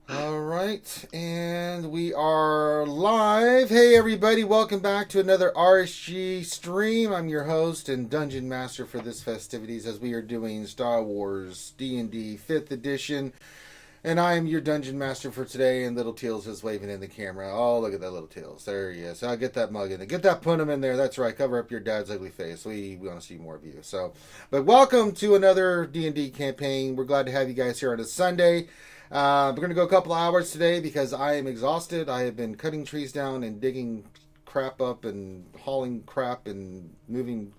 All right, and we are live. Hey, everybody, welcome back to another RSG stream. I'm your host and Dungeon Master for this festivities as we are doing Star Wars D&D 5th Edition. And I am your Dungeon Master for today, and Little Teals is waving in the camera. Oh, look at that Little Teals. There he is. I'll get that mug in there. Get that punum in there. That's right. Cover up your dad's ugly face. We want to see more of you. But welcome to another D&D campaign. We're glad to have you guys here on a Sunday. We're going to go a couple hours today because I am exhausted. I have been cutting trees down and digging crap up and hauling crap and moving.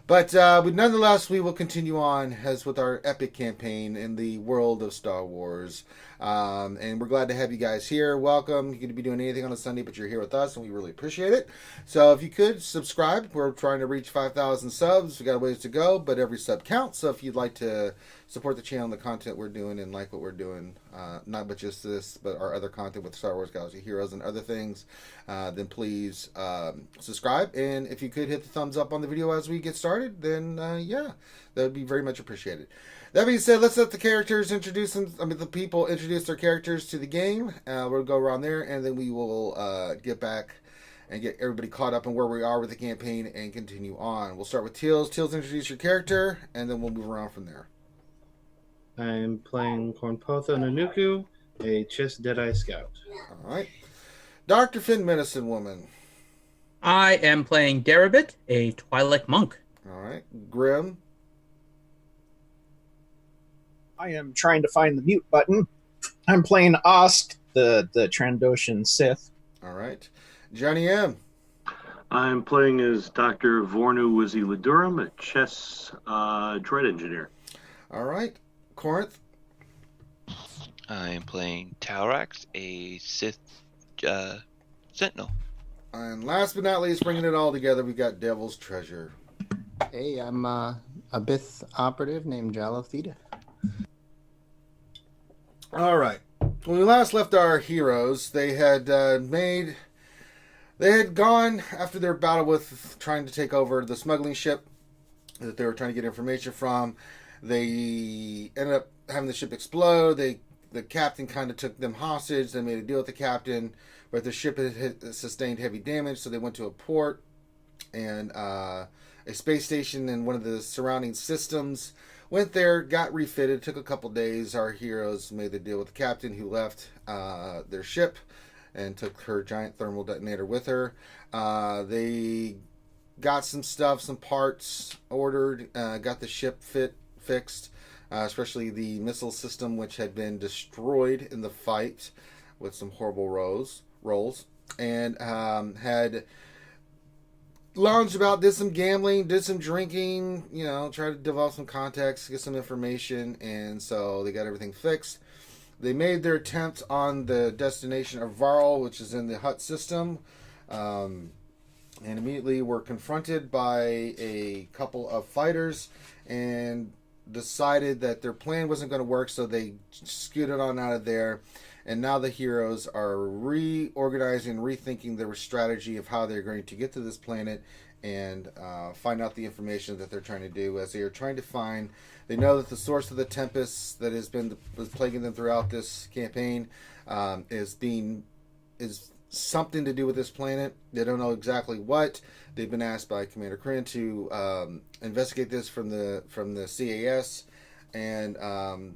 But nonetheless, we will continue on as with our epic campaign in the world of Star Wars. And we're glad to have you guys here. Welcome. You could be doing anything on a Sunday, but you're here with us, and we really appreciate it. So if you could, subscribe. We're trying to reach 5,000 subs. We got a ways to go, but every sub counts. So if you'd like to support the channel and the content we're doing and like what we're doing, not but just this, but our other content with Star Wars Galaxy Heroes and other things, then please subscribe. And if you could hit the thumbs up on the video as we get started, then yeah, that would be very much appreciated. That being said, let's let the characters the people introduce their characters to the game. We'll go around there, and then we will get back and get everybody caught up on where we are with the campaign and continue on. We'll start with Teals. Teals, introduce your character, and then we'll move around from there. I'm playing Cornpotha Nanuku, a Chiss Deadeye Scout. All right. Dr. Finn, Medicine Woman. I am playing Darabit, a Twi'lek monk. All right. Grim. I am trying to find the mute button. I'm playing Osk, the Trandoshan Sith. All right. Johnny M. I'm playing as Dr. Vornu Wizzy Ladurum, a chess dread engineer. All right. Corinth. I am playing Talrax, a Sith Sentinel. And last but not least, bringing it all together, we got Devil's Treasure. Hey, I'm a Bith operative named Jalo Theta. All right. When we last left our heroes, they had gone after their battle with trying to take over the smuggling ship that they were trying to get information from. They ended up having the ship explode. The captain kind of took them hostage. They made a deal with the captain, but the ship had sustained heavy damage, so they went to a port and a space station in one of the surrounding systems. Went there, got refitted, took a couple days. Our heroes made the deal with the captain, who left their ship and took her giant thermal detonator with her. They got some stuff, some parts ordered, got the ship fixed, especially the missile system, which had been destroyed in the fight with some horrible rolls, and had lounged about, did some gambling, did some drinking, tried to develop some context, get some information, and so they got everything fixed. They made their attempt on the destination of Varl, which is in the Hutt system, and immediately were confronted by a couple of fighters and decided that their plan wasn't going to work, so they scooted on out of there. And now the heroes are reorganizing, rethinking their strategy of how they're going to get to this planet and find out the information that they're trying to do. As they are trying to find, they know that the source of the tempest that was plaguing them throughout this campaign is something to do with this planet. They don't know exactly what. They've been asked by Commander Kryn to investigate this from the CAS. And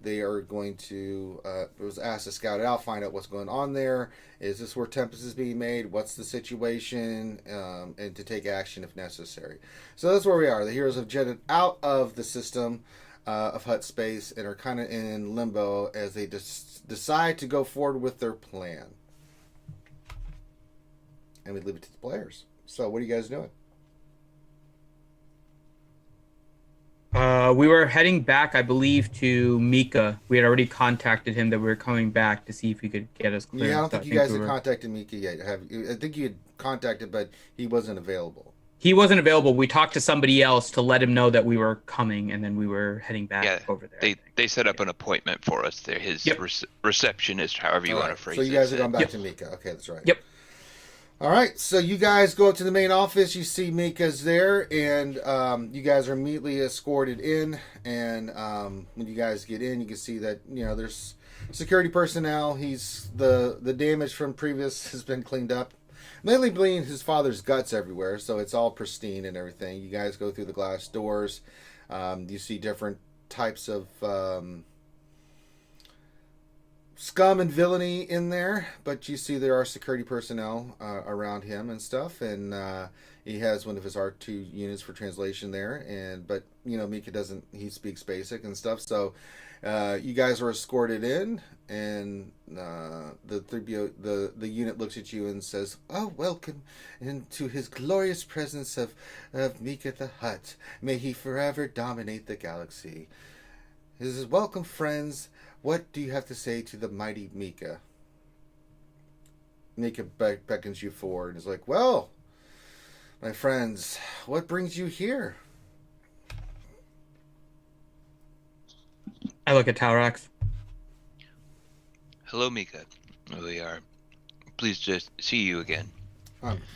they are going to, was asked to scout it out, find out what's going on there. Is this where Tempest is being made? What's the situation? And to take action if necessary. So that's where we are. The heroes have jetted out of the system of Hutt space and are kind of in limbo as they decide to go forward with their plan. And we leave it to the players. So what are you guys doing? We were heading back, I believe, to Mika. We had already contacted him that we were coming back to see if he could get us clear. Yeah, I don't think you guys had contacted Mika yet. I think you had contacted, but he wasn't available. He wasn't available. We talked to somebody else to let him know that we were coming, and then we were heading back over there. They set up an appointment for us there. His receptionist, however you want to phrase it. So you guys have gone back to Mika. Okay, that's right. Yep. All right, so you guys go up to the main office. You see Mika's there, and you guys are immediately escorted in. And when you guys get in, you can see that there's security personnel. The damage from previous has been cleaned up, mainly bleeding his father's guts everywhere, so it's all pristine and everything. You guys go through the glass doors. You see different types of scum and villainy in there, but you see there are security personnel around him and stuff, and he has one of his R2 units for translation there, but Mika doesn't, he speaks basic and stuff, so you guys are escorted in, and the unit looks at you and says, "Oh, welcome into his glorious presence of Mika the Hutt. May he forever dominate the galaxy. He says, welcome, friends. What do you have to say to the mighty Mika?" Mika beckons you forward and is like, "Well, my friends, what brings you here?" I look at Talrax. Hello, Mika. We are pleased to see you again.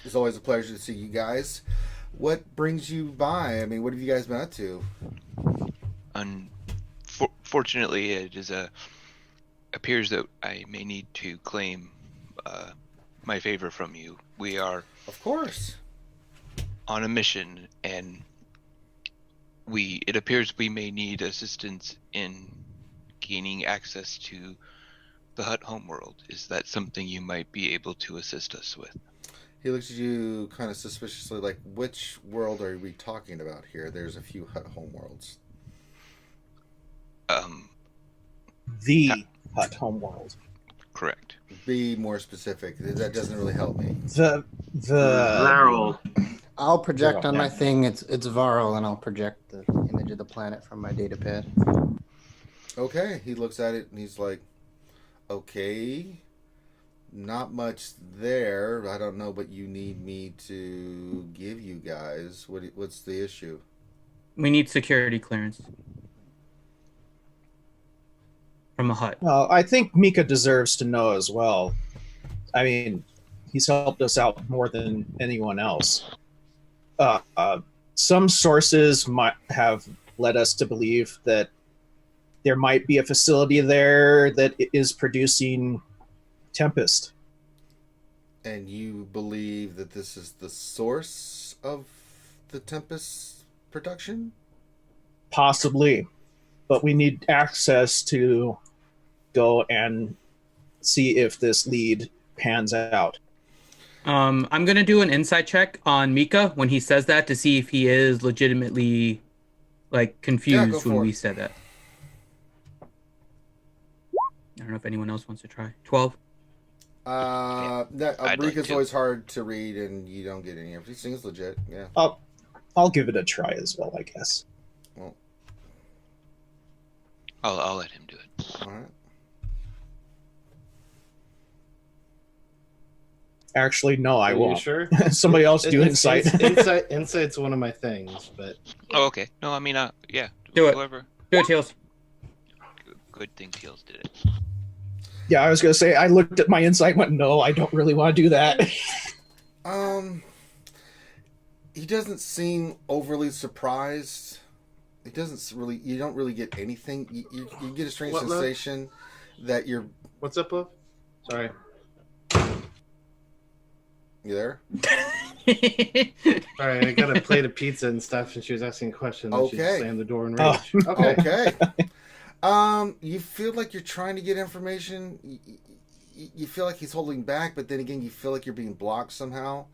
It's always a pleasure to see you guys. What brings you by? I mean, what have you guys been up to? Fortunately, appears that I may need to claim my favor from you. We are, of course, on a mission, and it appears we may need assistance in gaining access to the Hutt homeworld. Is that something you might be able to assist us with? He looks at you kind of suspiciously, like, which world are we talking about here? There's a few Hutt homeworlds. The Hutt homeworld. Correct. Be more specific. That doesn't really help me. The Varel. I'll project on Yeah. my thing. It's Varl, and I'll project the image of the planet from my data pad. Okay, he looks at it and he's like, "Okay, not much there. I don't know what you need me to give you guys. What's the issue?" We need security clearance from a hut. Well, I think Mika deserves to know as well. I mean, he's helped us out more than anyone else. Some sources might have led us to believe that there might be a facility there that is producing Tempest. And you believe that this is the source of the Tempest production? Possibly. But we need access to go and see if this lead pans out. I'm gonna do an insight check on Mika when he says that to see if he is legitimately confused when we said that. I don't know if anyone else wants to try. 12. Rika's always hard to read, and you don't get any. Everything's legit. Yeah. I'll give it a try as well, I guess. Well, I'll let him do it. all right. Actually, no, I Are won't. you sure? Somebody else do insight. Insight's one of my things, but Oh, okay. No, I mean, yeah. Do it. Whoever. Do it, Teals. Good thing Teals did it. Yeah, I was gonna say I looked at my insight and went, no, I don't really want to do that. He doesn't seem overly surprised. He doesn't really. You don't really get anything. You get a strange What, Love? sensation that you're. what's up, Love? Sorry. You there? All right, I got a plate of pizza and stuff, and she was asking a question. And she Okay. slammed the door in Oh. rage. Okay. Okay. You feel like you're trying to get information. You feel like he's holding back, but then again, you feel like you're being blocked somehow.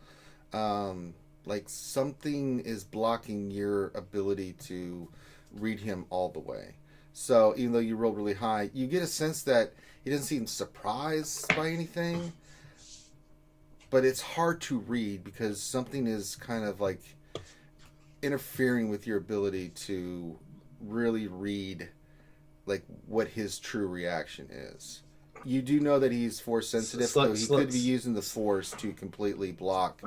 Like something is blocking your ability to read him all the way. So even though you rolled really high, you get a sense that he doesn't seem surprised by anything. But it's hard to read because something is kind of like interfering with your ability to really read like what his true reaction is. You do know that he's force sensitive, so he could be using the force to completely block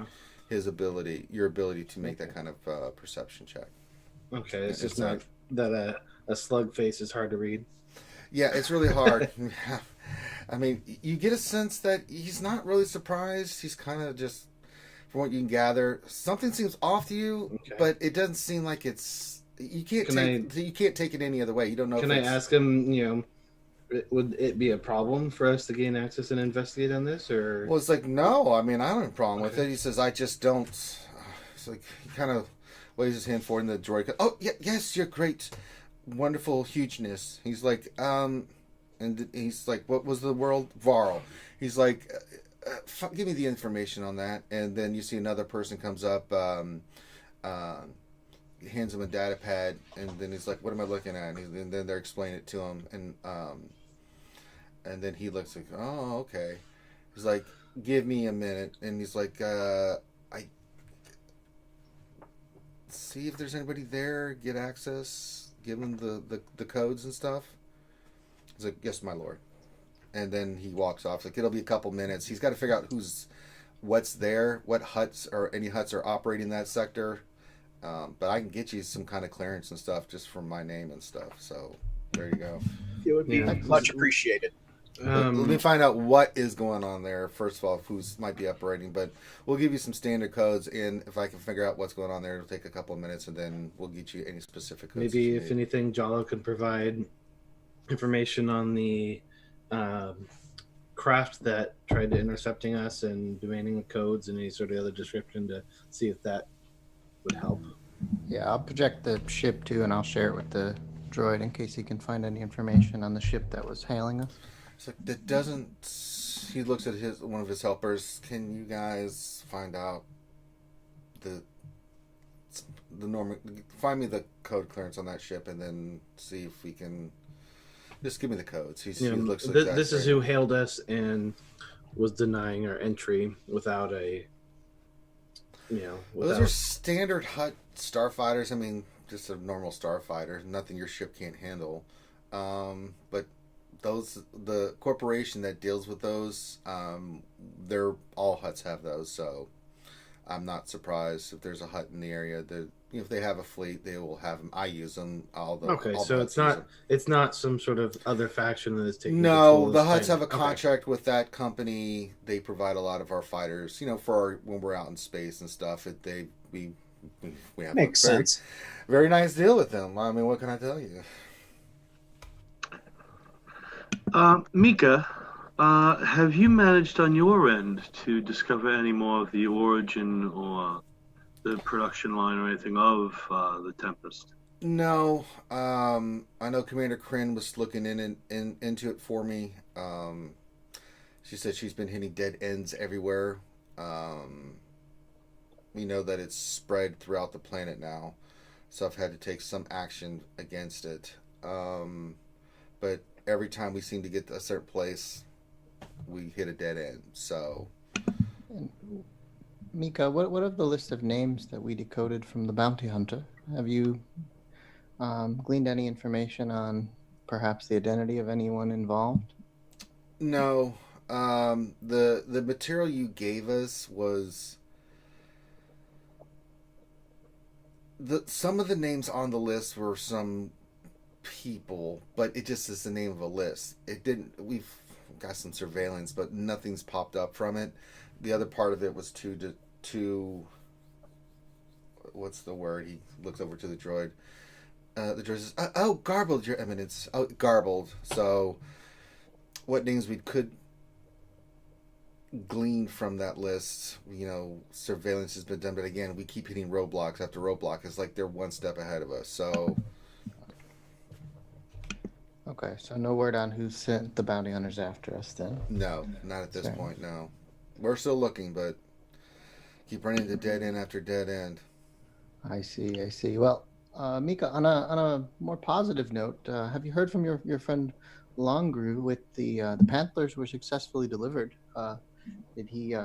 his ability, your ability to make that kind of perception check. Okay, it's just not- not that a slug face is hard to read. Yeah, it's really hard. I mean, you get a sense that he's not really surprised. He's kind of just from what you can gather, something seems off to you, Okay. but it doesn't seem like it's. You can't take it any other way. You don't know. Can I ask him? Would it be a problem for us to gain access and investigate on this, or? Well, it's like, no. I mean, I don't have a problem with Okay. it. He says, I just don't. It's like he kind of waves his hand forward, and the droid. Oh, yeah, yes, your great, wonderful hugeness. He's like, and he's like, what was the world? Varl. He's like, give me the information on that. And then you see another person comes up, hands him a data pad, and then he's like, what am I looking at? And then they're explaining it to him, and then he looks like, oh, okay. He's like, give me a minute. And he's like, I see if there's anybody there, get access, give him the codes and stuff. He's like, yes, my lord. And then he walks off. Like, it'll be a couple minutes. He's got to figure out what's there, what huts or any huts are operating that sector. But I can get you some kind of clearance and stuff just from my name and stuff. So there you go. It would be much appreciated. Let me find out what is going on there. First of all, who's might be operating, but we'll give you some standard codes, and if I can figure out what's going on there, it'll take a couple of minutes, and then we'll get you any specific codes. Maybe if anything, Jalo could provide information on the craft that tried to intercepting us and demanding the codes and any sort of other description to see if that would help. Yeah, I'll project the ship too, and I'll share it with the droid in case he can find any information on the ship that was hailing us. It's like, that doesn't. He looks at one of his helpers. Can you guys find out the normal? Find me the code clearance on that ship, and then see if we can. Just give me the codes. He looks like this is who hailed us and was denying our entry without a. Those are standard hut starfighters. I mean, just a normal starfighter. Nothing your ship can't handle. But the corporation that deals with those, they're all huts have those. So I'm not surprised if there's a hut in the area. If they have a fleet, they will have them. I use them. So it's not some sort of other faction that is taking. No, the huts have a contract with that company. They provide a lot of our fighters. For when we're out in space and stuff. We have Makes sense. Very nice deal with them. I mean, what can I tell you? Mika, have you managed on your end to discover any more of the origin or the production line or anything of the Tempest? No. I know Commander Kryn was looking into it for me. She said she's been hitting dead ends everywhere. We know that it's spread throughout the planet now, so I've had to take some action against it. But every time we seem to get to a certain place, we hit a dead end. So, and Mika, what of the list of names that we decoded from the bounty hunter? Have you gleaned any information on perhaps the identity of anyone involved? No. The material you gave us was some of the names on the list were some people, but it just is the name of a list. We've got some surveillance, but nothing's popped up from it. The other part of it was to what's the word? He looks over to the droid. The droid says, "Oh, garbled, Your Eminence." Oh, garbled. So, what names we could glean from that list? Surveillance has been done, but again, we keep hitting roadblocks after roadblock. It's like they're one step ahead of us. So. Okay, so no word on who sent the bounty hunters after us then? No, not at this point, no. We're still looking, but keep running into dead end after dead end. I see. Well, Mika, on a more positive note, have you heard from your friend Longru with the Panthers were successfully delivered? Did he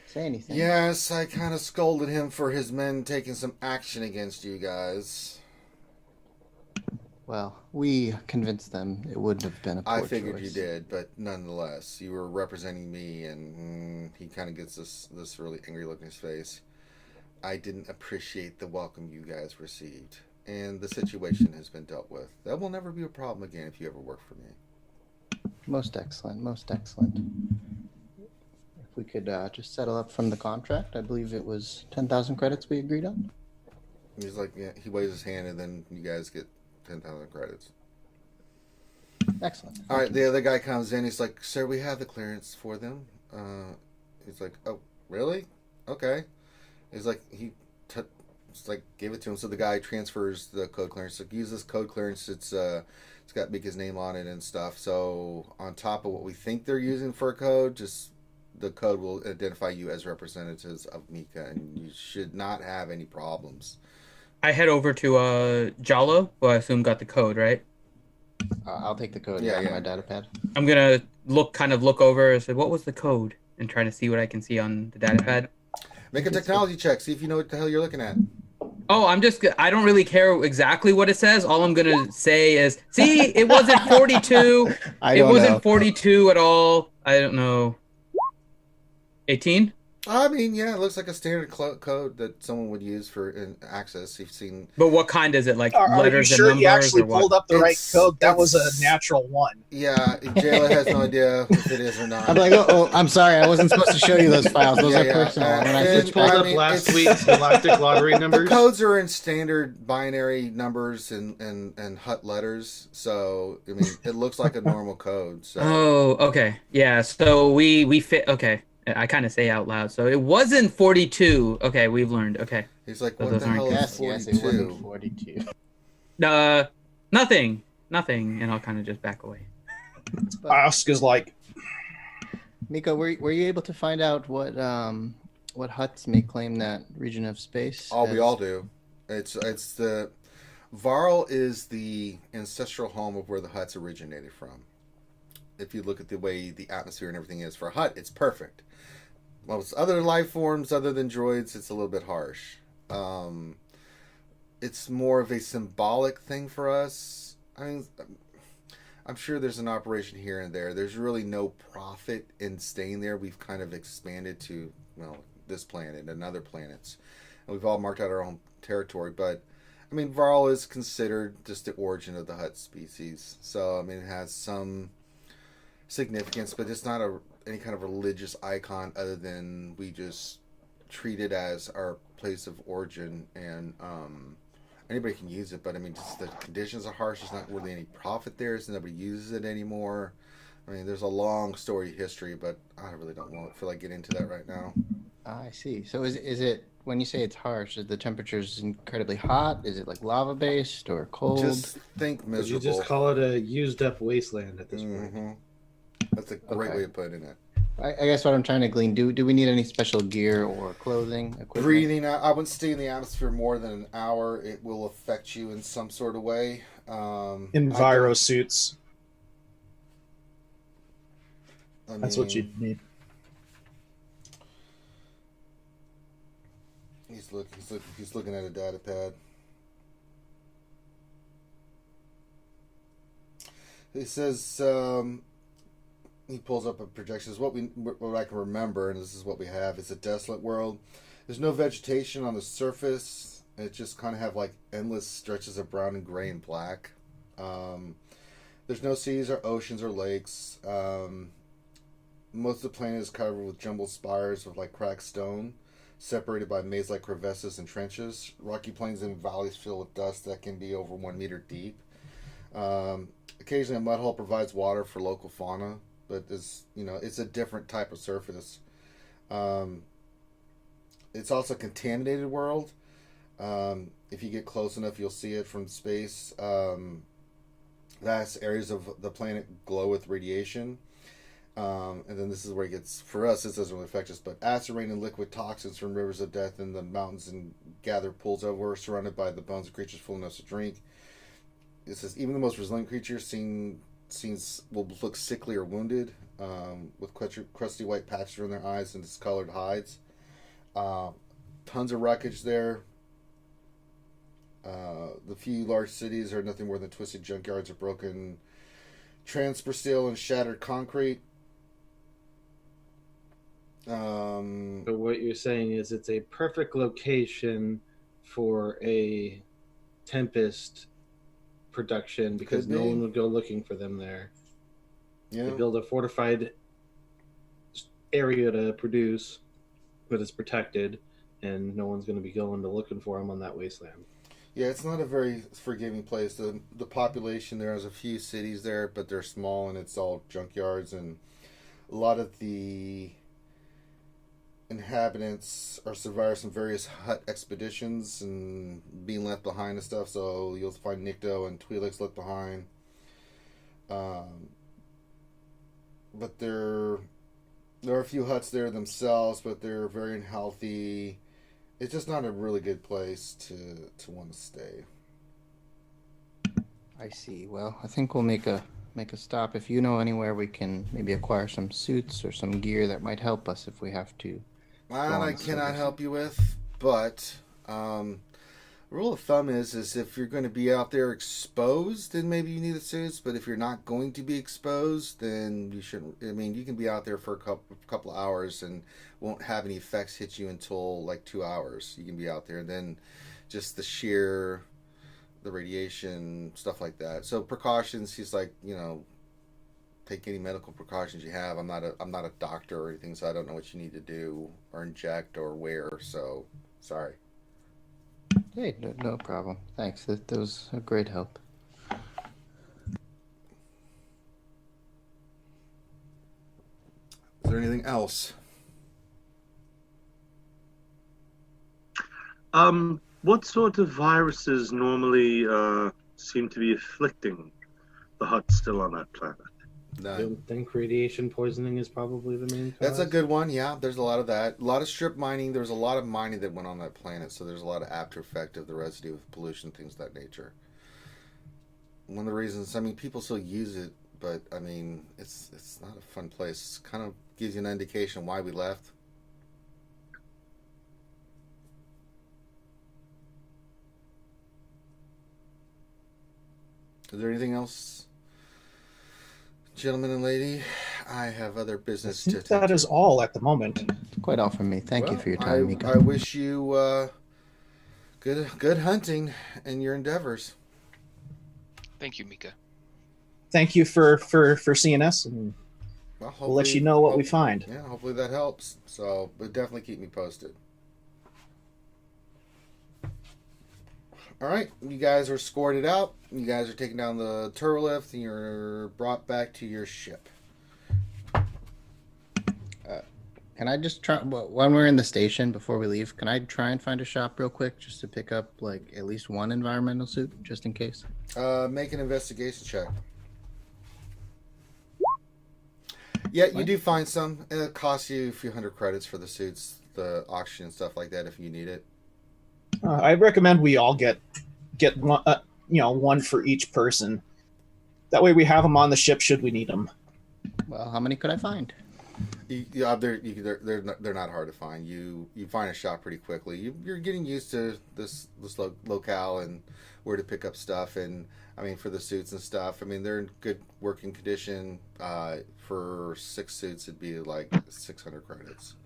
say anything? Yes, I kind of scolded him for his men taking some action against you guys. Well, we convinced them it wouldn't have been a poor I figured choice. you did, but nonetheless, you were representing me, and he kind of gets this really angry look in his face. I didn't appreciate the welcome you guys received, and the situation has been dealt with. That will never be a problem again if you ever work for me. Most excellent. If we could just settle up from the contract. I believe it was 10,000 credits we agreed on. He's like, yeah, he waves his hand, and then you guys get 10,000 credits. Excellent. All right, the other guy comes in. He's like, "Sir, we have the clearance for them." He's like, "Oh, really? Okay." He's like, it's like gave it to him. So the guy transfers the code clearance. Like, use this code clearance. It's got Mika's name on it and stuff. So on top of what we think they're using for a code, just the code will identify you as representatives of Mika, and you should not have any problems. I head over to Jalo, who I assume got the code, right? I'll take the code Yeah, out yeah. of my data pad. I'm gonna look over and say, what was the code? And try to see what I can see on the data pad. Make a technology check. See if you know what the hell you're looking at. Oh, I don't really care exactly what it says. All I'm gonna say is, see, it wasn't 42. It wasn't 42 at all. I don't know. 18? I mean, yeah, it looks like a standard code that someone would use for access. You've seen. But what kind is it? Like Are you letters sure and numbers? you actually or what? pulled up the right It's- code? That was a natural one. Yeah, Jayla has no idea if it is or not. I'm like, oh, I'm sorry. I wasn't supposed to show you those files. Those Yeah, are yeah. personal. And I And- just Pulled I up mean, last it's- week's Galactic Lottery the numbers. codes are in standard binary numbers and HUT letters, so I mean, it looks like a normal code. So Oh, okay. Yeah, so we fit. Okay. I kind of say out loud. So it wasn't 42. Okay, we've learned. Okay. he's like, So "What those the aren't hell yes, is yes, it wasn't 42?" 42. Nothing. And I'll kind of just back away. Ask is like, Mika, were you able to find out what huts may claim that region of space? Oh, we as- all do. It's the Varl is the ancestral home of where the huts originated from. If you look at the way the atmosphere and everything is for a hut, it's perfect. Most other life forms, other than droids, it's a little bit harsh. It's more of a symbolic thing for us. I mean, I'm sure there's an operation here and there. There's really no profit in staying there. We've kind of expanded to, well, this planet and other planets. And we've all marked out our own territory. But, I mean, Varl is considered just the origin of the Hutt species. So, I mean, it has some significance, but it's not any kind of religious icon other than we just treat it as our place of origin, and anybody can use it, but I mean, just the conditions are harsh. There's not really any profit there, so nobody uses it anymore. I mean, there's a long story history, but I really don't feel like getting into that right now. I see. So is it when you say it's harsh? Is the temperatures incredibly hot? Is it like lava based or cold? Just think Could miserable. you just call it a used up wasteland at this point? Mhm. That's a great Okay. way of putting it. I guess what I'm trying to glean, do we need any special gear or clothing equipment? Breathing, I wouldn't stay in the atmosphere more than an hour. It will affect you in some sort of way. enviro suits. That's what you need. He's looking at a data pad. It says he pulls up a projection. What I can remember, and this is what we have. It's a desolate world. There's no vegetation on the surface. It just kind of have like endless stretches of brown and gray and black. There's no seas or oceans or lakes. Most of the planet is covered with jumbled spires of like cracked stone, separated by maze-like crevasses and trenches. Rocky plains and valleys filled with dust that can be over 1 meter deep. Occasionally, a mud hole provides water for local fauna, but it's a different type of surface. It's also a contaminated world. If you get close enough, you'll see it from space. Vast areas of the planet glow with radiation. And then this is where it gets, for us, this doesn't really affect us, but acid rain and liquid toxins from rivers of death in the mountains and gather pools over, surrounded by the bones of creatures full enough to drink. It says even the most resilient creatures will look sickly or wounded, with crusty white patches around their eyes and discolored hides. Tons of wreckage there. The few large cities are nothing more than twisted junkyards of broken transfer steel and shattered concrete. So what you're saying is it's a perfect location for a Tempest production because Could no be. one would go looking for them there. Yeah. They build a fortified area to produce, but it's protected, and no one's going to be going to looking for them on that wasteland. Yeah, it's not a very forgiving place. The population there has a few cities there, but they're small and it's all junkyards, and a lot of the inhabitants are survivors from various hut expeditions and being left behind and stuff. So you'll find Nikto and Twi'leks left behind. But there are a few huts there themselves, but they're very unhealthy. It's just not a really good place to want to stay. I see. Well, I think we'll make a stop. If you know anywhere we can maybe acquire some suits or some gear that might help us if we have to. That I cannot help you with, but rule of thumb is if you're going to be out there exposed, then maybe you need the suits. But if you're not going to be exposed, then you shouldn't. I mean, you can be out there for a couple of hours and won't have any effects hit you until like 2 hours. You can be out there, and then just the radiation, stuff like that. So precautions. He's like, take any medical precautions you have. I'm not a doctor or anything, so I don't know what you need to do or inject or wear. So sorry. Hey, no problem. Thanks. That was a great help. Is there anything else? What sort of viruses normally seem to be afflicting the huts still on that planet? I don't think radiation poisoning is probably the main cause. That's a good one. Yeah, there's a lot of that. A lot of strip mining. There's a lot of mining that went on that planet, so there's a lot of after effect of the residue of pollution, things of that nature. One of the reasons, people still use it, but it's not a fun place. It kind of gives you an indication why we left. Is there anything else, gentlemen and lady? I have other business to attend to. That is all at the moment. Quite all from me. Thank you for your time, Mika. I wish you good hunting in your endeavors. Thank you, Mika. Thank you for seeing us, and we'll let you know what we find. Yeah, hopefully that helps. So, but definitely keep me posted. All right, you guys are escorted out. You guys are taken down the turbo lift, and you're brought back to your ship. Can I just try, when we're in the station before we leave, can I try and find a shop real quick just to pick up like at least one environmental suit just in case? Make an investigation check. Yeah, you do find some. It costs you a few hundred credits for the suits, the auction and stuff like that if you need it. I recommend we all get one, one for each person. That way we have them on the ship should we need them. Well, how many could I find? Yeah, they're not hard to find. You find a shop pretty quickly. You're getting used to this locale and where to pick up stuff. And for the suits and stuff, they're in good working condition. For 6 suits, it'd be like 600 credits.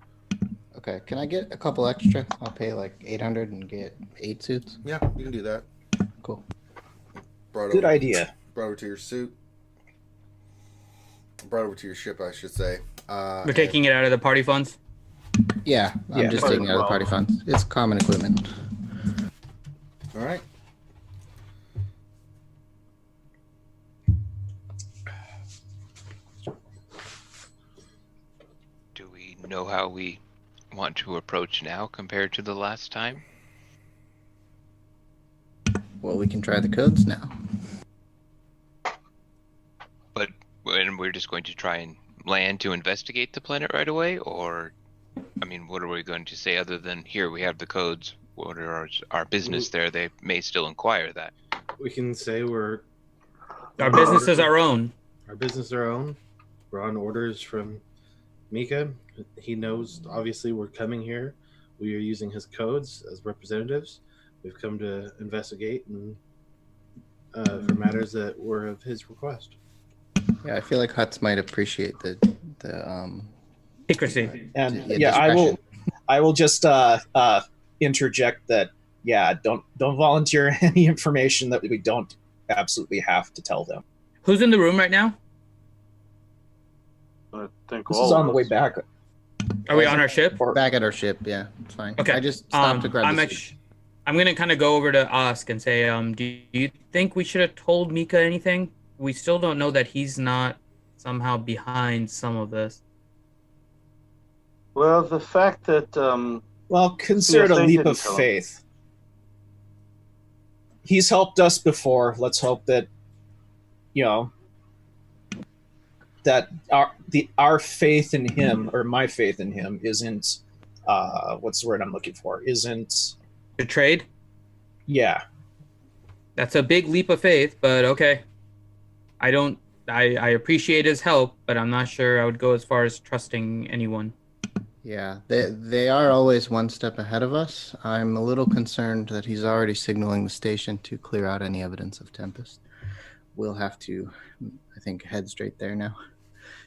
Okay, can I get a couple extra? I'll pay like 800 and get 8 suits. Yeah, you can do that. Cool. Good idea. Brought over to your suit. Brought over to your ship, I should say. We're taking it out of the party funds? Yeah, I'm just taking it out of the party funds. It's common equipment. All right. Do we know how we want to approach now compared to the last time? Well, we can try the codes now. But when we're just going to try and land to investigate the planet right away, or what are we going to say other than here we have the codes? What are our business there? They may still inquire that. We can say our business is our own. Our business is our own. We're on orders from Mika. He knows obviously we're coming here. We are using his codes as representatives. We've come to investigate and for matters that were of his request. Yeah, I feel like Huts might appreciate the secrecy. And I will just interject that don't volunteer any information that we don't absolutely have to tell them. Who's in the room right now? I think this is on the way back. Are we on our ship? Back at our ship, yeah, it's fine. Okay. I just stopped to grab the soup. I'm gonna kind of go over to Osk and say, do you think we should have told Mika anything? We still don't know that he's not somehow behind some of this. Well, the fact that consider it a CSA leap didn't of tell him. faith. He's helped us before. Let's hope that, that our faith in him, or my faith in him, isn't what's the word I'm looking for? Isn't betrayed? Yeah. That's a big leap of faith, but okay. I appreciate his help, but I'm not sure I would go as far as trusting anyone. Yeah, they are always one step ahead of us. I'm a little concerned that he's already signaling the station to clear out any evidence of Tempest. We'll have to, I think, head straight there now.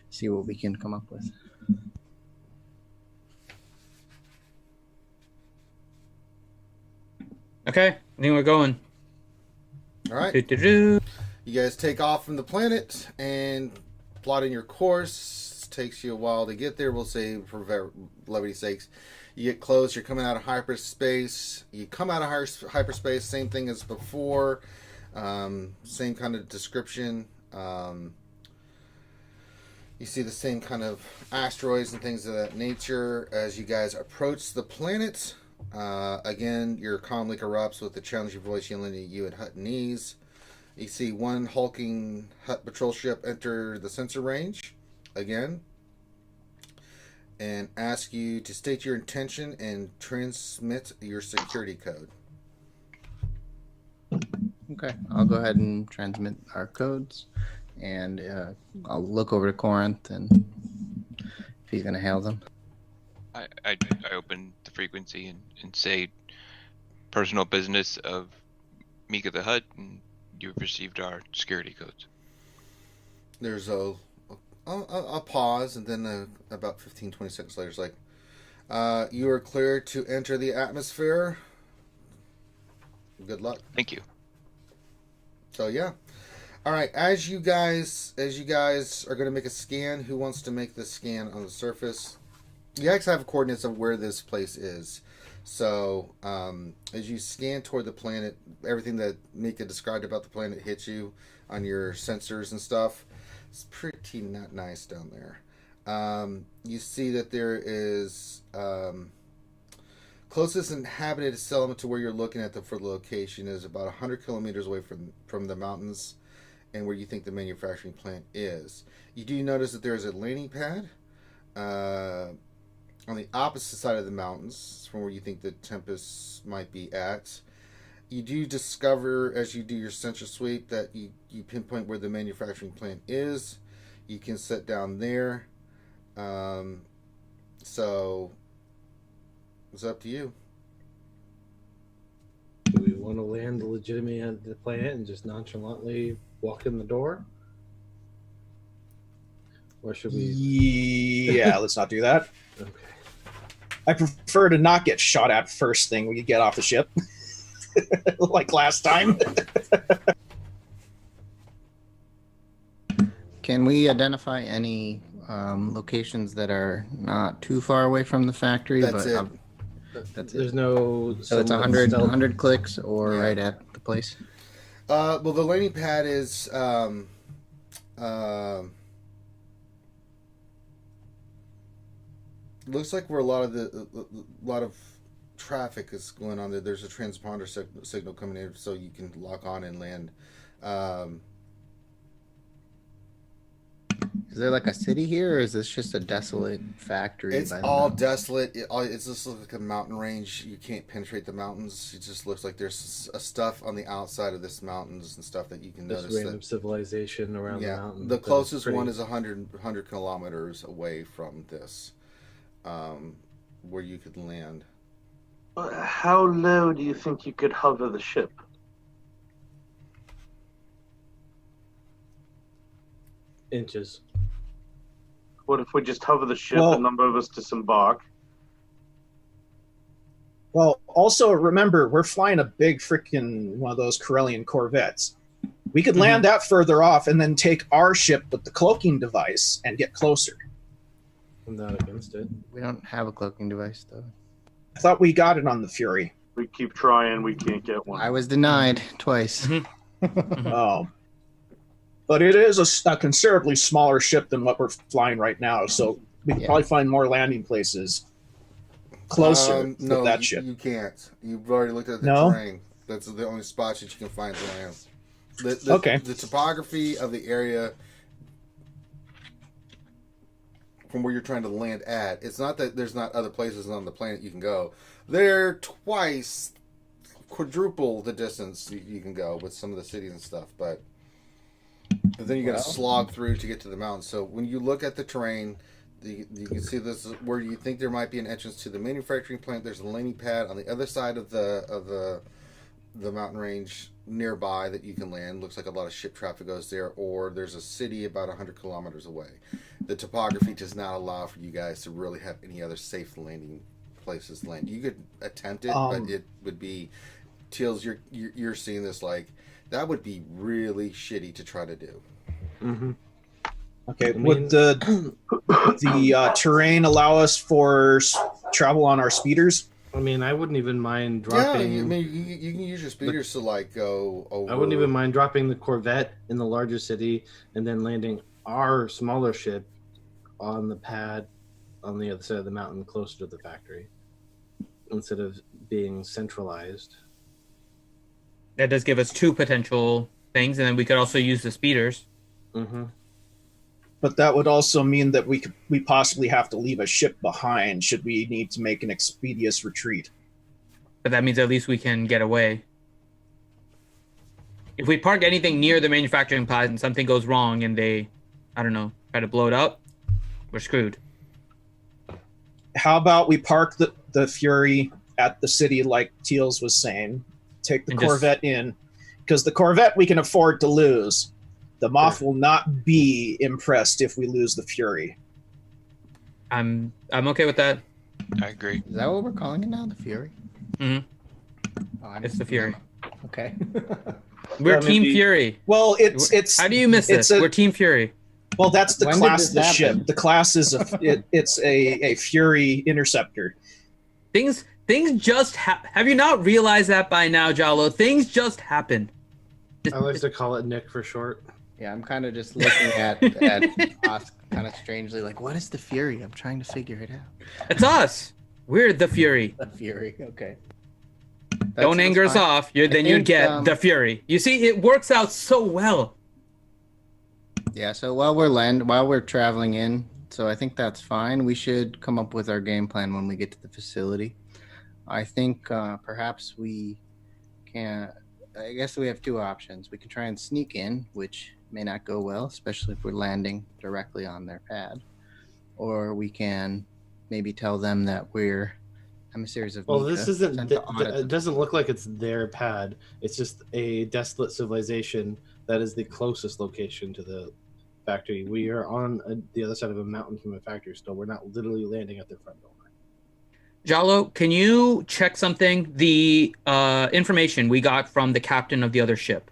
See what we can come up with. Okay, I think we're going. All right. Do-do-do. You guys take off from the planet and plotting your course. Takes you a while to get there. We'll say for levity's sakes, you get close. You're coming out of hyperspace. You come out of hyperspace. Same thing as before. Same kind of description. You see the same kind of asteroids and things of that nature as you guys approach the planet. Again, your comm link erupts with the challenging voice yelling at you at Huttonese. You see one hulking Hut patrol ship enter the sensor range again and ask you to state your intention and transmit your security code. Okay, I'll go ahead and transmit our codes, and I'll look over to Corinth and if he's going to hail them. I open the frequency and say personal business of Mika the Hut, and you've received our security codes. There's a pause, and then about 15-20 seconds later, it's like, you are clear to enter the atmosphere. Good luck. Thank you. So yeah. All right, as you guys are going to make a scan, who wants to make the scan on the surface? You guys have coordinates of where this place is. So as you scan toward the planet, everything that Mika described about the planet hits you on your sensors and stuff. It's pretty not nice down there. You see that there is closest inhabited settlement to where you're looking at for the location is about 100 kilometers away from the mountains and where you think the manufacturing plant is. You do notice that there is a landing pad on the opposite side of the mountains from where you think the Tempest might be at. You do discover, as you do your sensor sweep, that you pinpoint where the manufacturing plant is. You can sit down there. So it's up to you. Do we want to land legitimately at the planet and just nonchalantly walk in the door? Or should we? Yeah, let's not do that. Okay. I prefer to not get shot at first thing when you get off the ship. Like last time. Can we identify any locations that are not too far away from the factory? That's it. That's it. There's no. So it's 100 clicks or right at the place? Well, the landing pad is looks like where a lot of traffic is going on there. There's a transponder signal coming in, so you can lock on and land. Is there like a city here, or is this just a desolate factory? It's all desolate. It's just like a mountain range. You can't penetrate the mountains. It just looks like there's stuff on the outside of this mountains and stuff that you can There's notice. random civilization around the mountain. The closest one is 100 kilometers away from this, where you could land. How low do you think you could hover the ship? Inches. What if we just hover the ship, Well- a number of us disembark? Well, also remember, we're flying a big freaking one of those Corellian Corvettes. We could land that further off and then take our ship with the cloaking device and get closer. I'm not against it. We don't have a cloaking device, though. I thought we got it on the Fury. We keep trying, we can't get one. I was denied twice. Oh. But it is a considerably smaller ship than what we're flying right now, so we can probably find more landing places closer with no, that ship. You can't. You've already looked at the terrain. That's the only spots that you can find to land. The topography of the area from where you're trying to land at, it's not that there's not other places on the planet you can go. They're twice, quadruple the distance you can go with some of the cities and stuff, but then you're going to slog through to get to the mountains. So when you look at the terrain, you can see this is where you think there might be an entrance to the manufacturing plant. There's a landing pad on the other side of the mountain range nearby that you can land. Looks like a lot of ship traffic goes there, or there's a city about 100 kilometers away. The topography does not allow for you guys to really have any other safe landing places to land. You could attempt it, but it would be Teals, you're seeing this like that would be really shitty to try to do. Mm-hmm. Okay, would the terrain allow us for travel on our speeders? I mean, I wouldn't even mind dropping. Yeah, I mean, you can use your speeders to like go over. I wouldn't even mind dropping the Corvette in the larger city and then landing our smaller ship on the pad on the other side of the mountain, closer to the factory, instead of being centralized. That does give us two potential things, and then we could also use the speeders. Mm-hmm. But that would also mean that we possibly have to leave a ship behind should we need to make an expeditious retreat. But that means at least we can get away. If we park anything near the manufacturing plant and something goes wrong and they, I don't know, try to blow it up, we're screwed. How about we park the Fury at the city like Teals was saying, take the Corvette in, because the Corvette we can afford to lose. The Moth will not be impressed if we lose the Fury. I'm okay with that. I agree. Is that what we're calling it now? The Fury? Mm-hmm. Oh, it's the Fury. Okay. We're Team Fury. Well, it's. How do you miss this? We're Team Fury. Well, that's the class of the ship. The class is it's a Fury interceptor. Things just have you not realized that by now, Jalo? Things just happen. I like to call it Nick for short. Yeah, I'm kind of just looking at us kind of strangely, like, what is the Fury? I'm trying to figure it out. It's us. We're the Fury. The Fury. Okay. Don't anger us off. Then you'd get the Fury. You see, it works out so well. Yeah. So while we're traveling in, so I think that's fine. We should come up with our game plan when we get to the facility. I think perhaps we can. I guess we have two options. We can try and sneak in, which may not go well, especially if we're landing directly on their pad. Or we can maybe tell them that we're emissaries of Well, Mika, this isn't. sent to audit It doesn't look like it's their pad. It's just a desolate civilization that is the closest location to the factory. We are on the other side of a mountain from a factory still. We're not literally landing at their front door. Jalo, can you check something? The information we got from the captain of the other ship.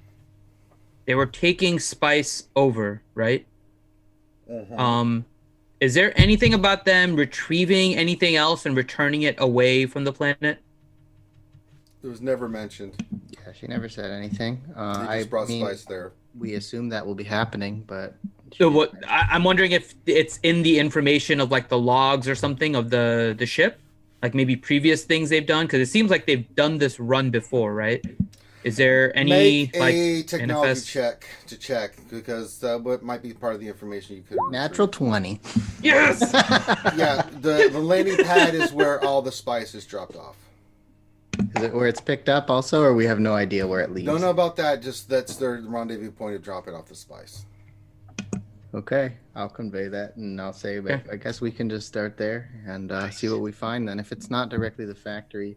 They were taking spice over, right? Uh-huh. Is there anything about them retrieving anything else and returning it away from the planet? It was never mentioned. Yeah, she never said anything. They just brought spice there. We assume that will be happening, but So what? I'm wondering if it's in the information of like the logs or something of the ship, like maybe previous things they've done, because it seems like they've done this run before, right? Is there any Make like a technology manifest... check to check because what might be part of the information you could natural 20. Yes. Yeah, the landing pad is where all the spice is dropped off. Is it where it's picked up also, or we have no idea where it leaves? Don't know about that. Just that's their rendezvous point of dropping off the spice. Okay, I'll convey that, and I'll say, Okay. I guess we can just start there and see what we find. Then, if it's not directly the factory,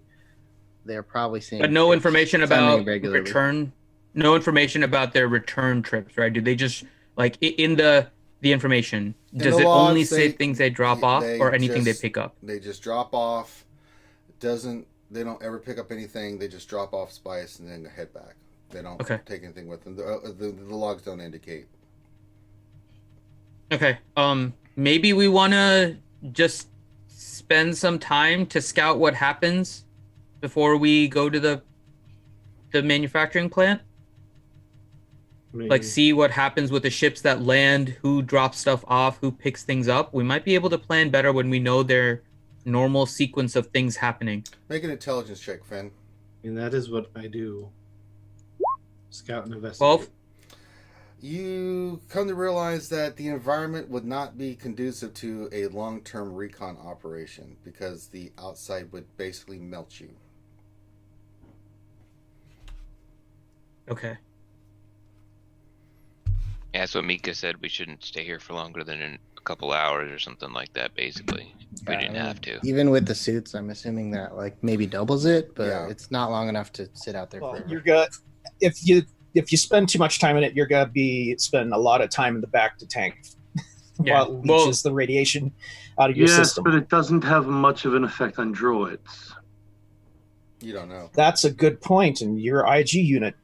they're probably seeing. But no information about regularly. return. No information about their return trips, right? Do they just like in the information? Does the it logs, only say things they drop off or anything just- they pick up? They just drop off. They don't ever pick up anything. They just drop off spice and then head back. They don't take anything with them. The logs don't indicate. Okay. Maybe we want to just spend some time to scout what happens before we go to the manufacturing plant? Maybe. Like, see what happens with the ships that land, who drops stuff off, who picks things up. We might be able to plan better when we know their normal sequence of things happening. Make an intelligence check, Finn. And that is what I do. Scout and investigate. 12. You come to realize that the environment would not be conducive to a long-term recon operation because the outside would basically melt you. Okay. Yeah, that's what Mika said. We shouldn't stay here for longer than a couple hours or something like that, basically. If we didn't have to. Even with the suits, I'm assuming that like maybe doubles it, but Yeah. it's not long enough to sit out there Well, forever. you're gonna if you spend too much time in it, you're gonna be spending a lot of time in the back to tank Yeah. while it leaches the radiation out of your Yes, system. but it doesn't have much of an effect on droids. You don't know. That's a good point, and your IG unit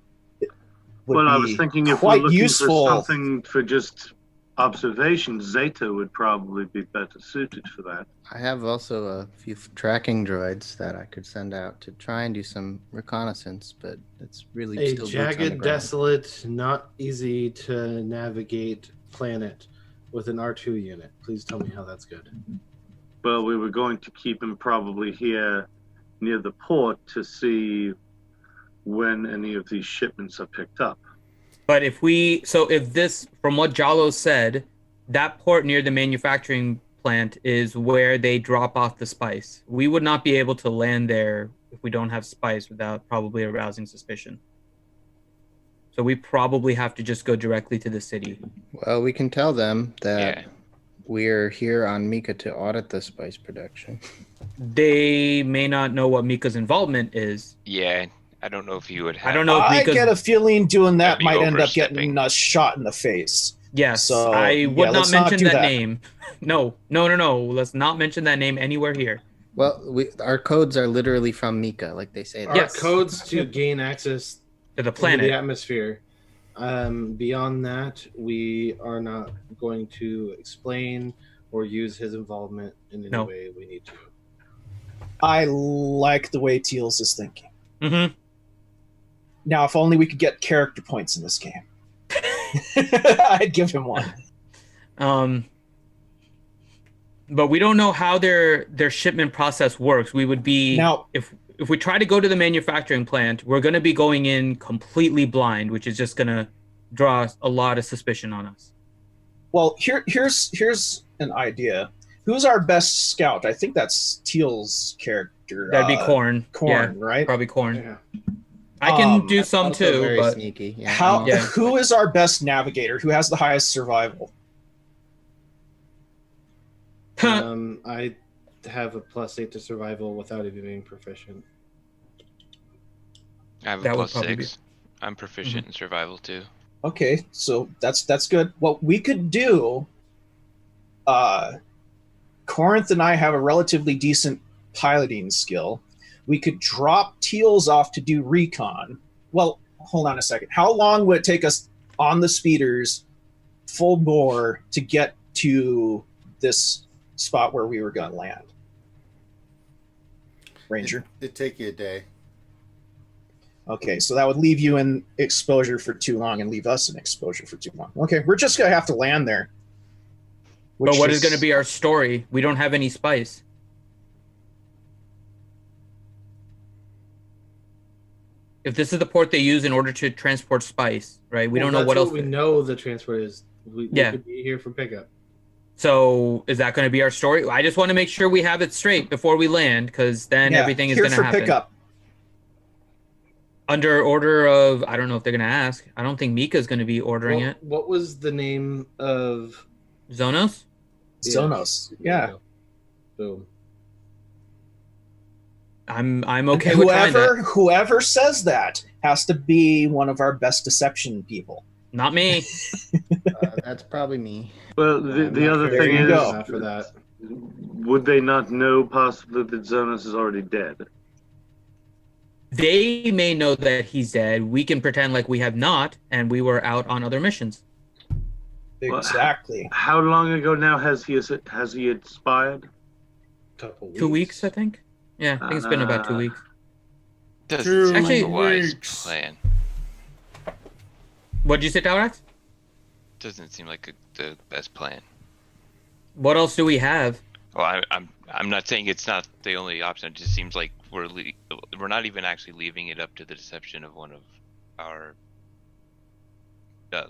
would Well, be I was thinking if we're quite looking useful. for something for just observation, Zeta would probably be better suited for that. I have also a few tracking droids that I could send out to try and do some reconnaissance, but it's really A still boots on the jagged, ground. desolate, not easy to navigate planet with an R2 unit. Please tell me how that's good. Well, we were going to keep him probably here near the port to see when any of these shipments are picked up. But if this, from what Jalo said, that port near the manufacturing plant is where they drop off the spice. We would not be able to land there if we don't have spice without probably arousing suspicion. So we probably have to just go directly to the city. Well, we can tell them that Yeah. we're here on Mika to audit the spice production. They may not know what Mika's involvement is. Yeah, I don't know if you would have. I don't know if I Mika's... get a feeling doing that That'd be might end up overstepping. getting us shot in the face. Yes, So, I would yeah, not let's not mention do that that. name. No. Let's not mention that name anywhere here. Well, our codes are literally from Mika, like they say. Our Yes. codes to gain access To the to planet. the atmosphere. Beyond that, we are not going to explain or use his involvement in any No. way we need to. I like the way Teals is thinking. Mm-hmm. Now, if only we could get character points in this game. I'd give him one. But we don't know how their shipment process works. We would be Now- if we try to go to the manufacturing plant, we're going to be going in completely blind, which is just going to draw a lot of suspicion on us. Well, here's an idea. Who's our best scout? I think that's Teal's character. That'd be Corn. Corn, Yeah, right? probably Corn. Yeah. I can Um, do some Also too, very but sneaky. Yeah, How? Yeah. Who is our best navigator? Who has the highest survival? I have a +8 to survival without even being proficient. I have a That would plus probably 6. I'm proficient in survival too. Okay, so that's good. What we could do, Corinth and I have a relatively decent piloting skill. We could drop Teals off to do recon. Well, hold on a second. How long would it take us on the speeders, full bore, to get to this spot where we were going to land? Ranger. It'd take you a day. Okay, so that would leave you in exposure for too long and leave us in exposure for too long. Okay, we're just going to have to land there. but what is going to be our story? We don't have any spice. If this is the port they use in order to transport spice, right? We don't know what else. We know the transport is. We could be here for pickup. So is that going to be our story? I just want to make sure we have it straight before we land, because then everything is here going to for happen. pickup. Under order of, I don't know if they're going to ask. I don't think Mika's going to be ordering it. What was the name of Zonos? Zonos. Yeah. Boom. I'm okay with trying that. Whoever says that has to be one of our best deception people. Not me. that's probably me. Well, I'm the not other sure thing you is, go. for that. would they not know possibly that Zonas is already dead? They may know that he's dead. We can pretend like we have not, and we were out on other missions. Exactly. How long ago now has he expired? Couple 2 weeks, I think. Yeah, I think it's been about 2 weeks. Doesn't seem like Actually- a wise weeks. plan. What'd you say, Talrax? Doesn't seem like the best plan. What else do we have? Well, I'm not saying it's not the only option. It just seems like we're not even actually leaving it up to the deception of one of our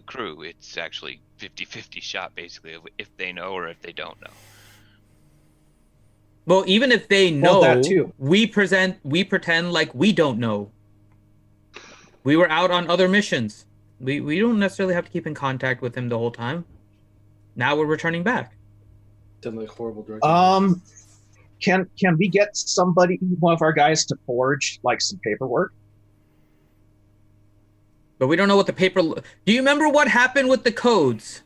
crew. It's actually 50-50 shot, basically, if they know or if they don't know. Well, even if they know, Well, that too. we pretend like we don't know. We were out on other missions. We don't necessarily have to keep in contact with him the whole time. Now we're returning back. Done like horrible drug. Can we get one of our guys to forge like some paperwork? But we don't know what the paper. Do you remember what happened with the codes?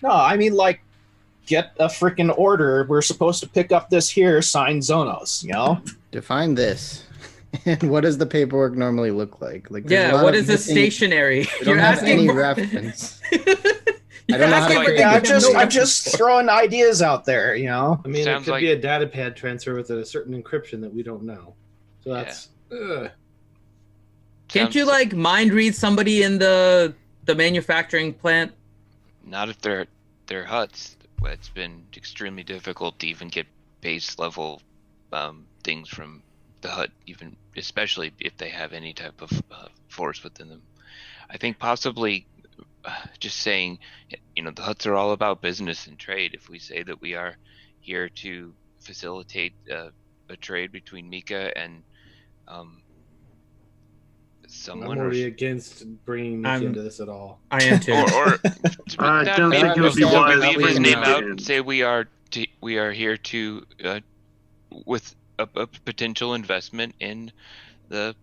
No, I mean like get a freaking order. We're supposed to pick up this here, signed Zonos, you know? Define this. And what does the paperwork normally look like? Like, there's a Yeah, lot what of is the missing- stationary? We don't have any reference. I don't know how to create Yeah, a I'm just throwing ideas out there, you know? I mean, Sounds it could like- be a data pad transfer with a certain encryption that we don't know. So that's Can't you Sounds- like mind read somebody in the manufacturing plant? Not if they're huts. It's been extremely difficult to even get base level things from the hut, even especially if they have any type of force within them. I think possibly just saying, the huts are all about business and trade. If we say that we are here to facilitate a trade between Mika and someone, I'm or already against bringing Mickey I'm- into this at all. I am too. or I don't maybe think it would be we wise leave to his bring name Mika out in. and say we are here to with a potential investment in the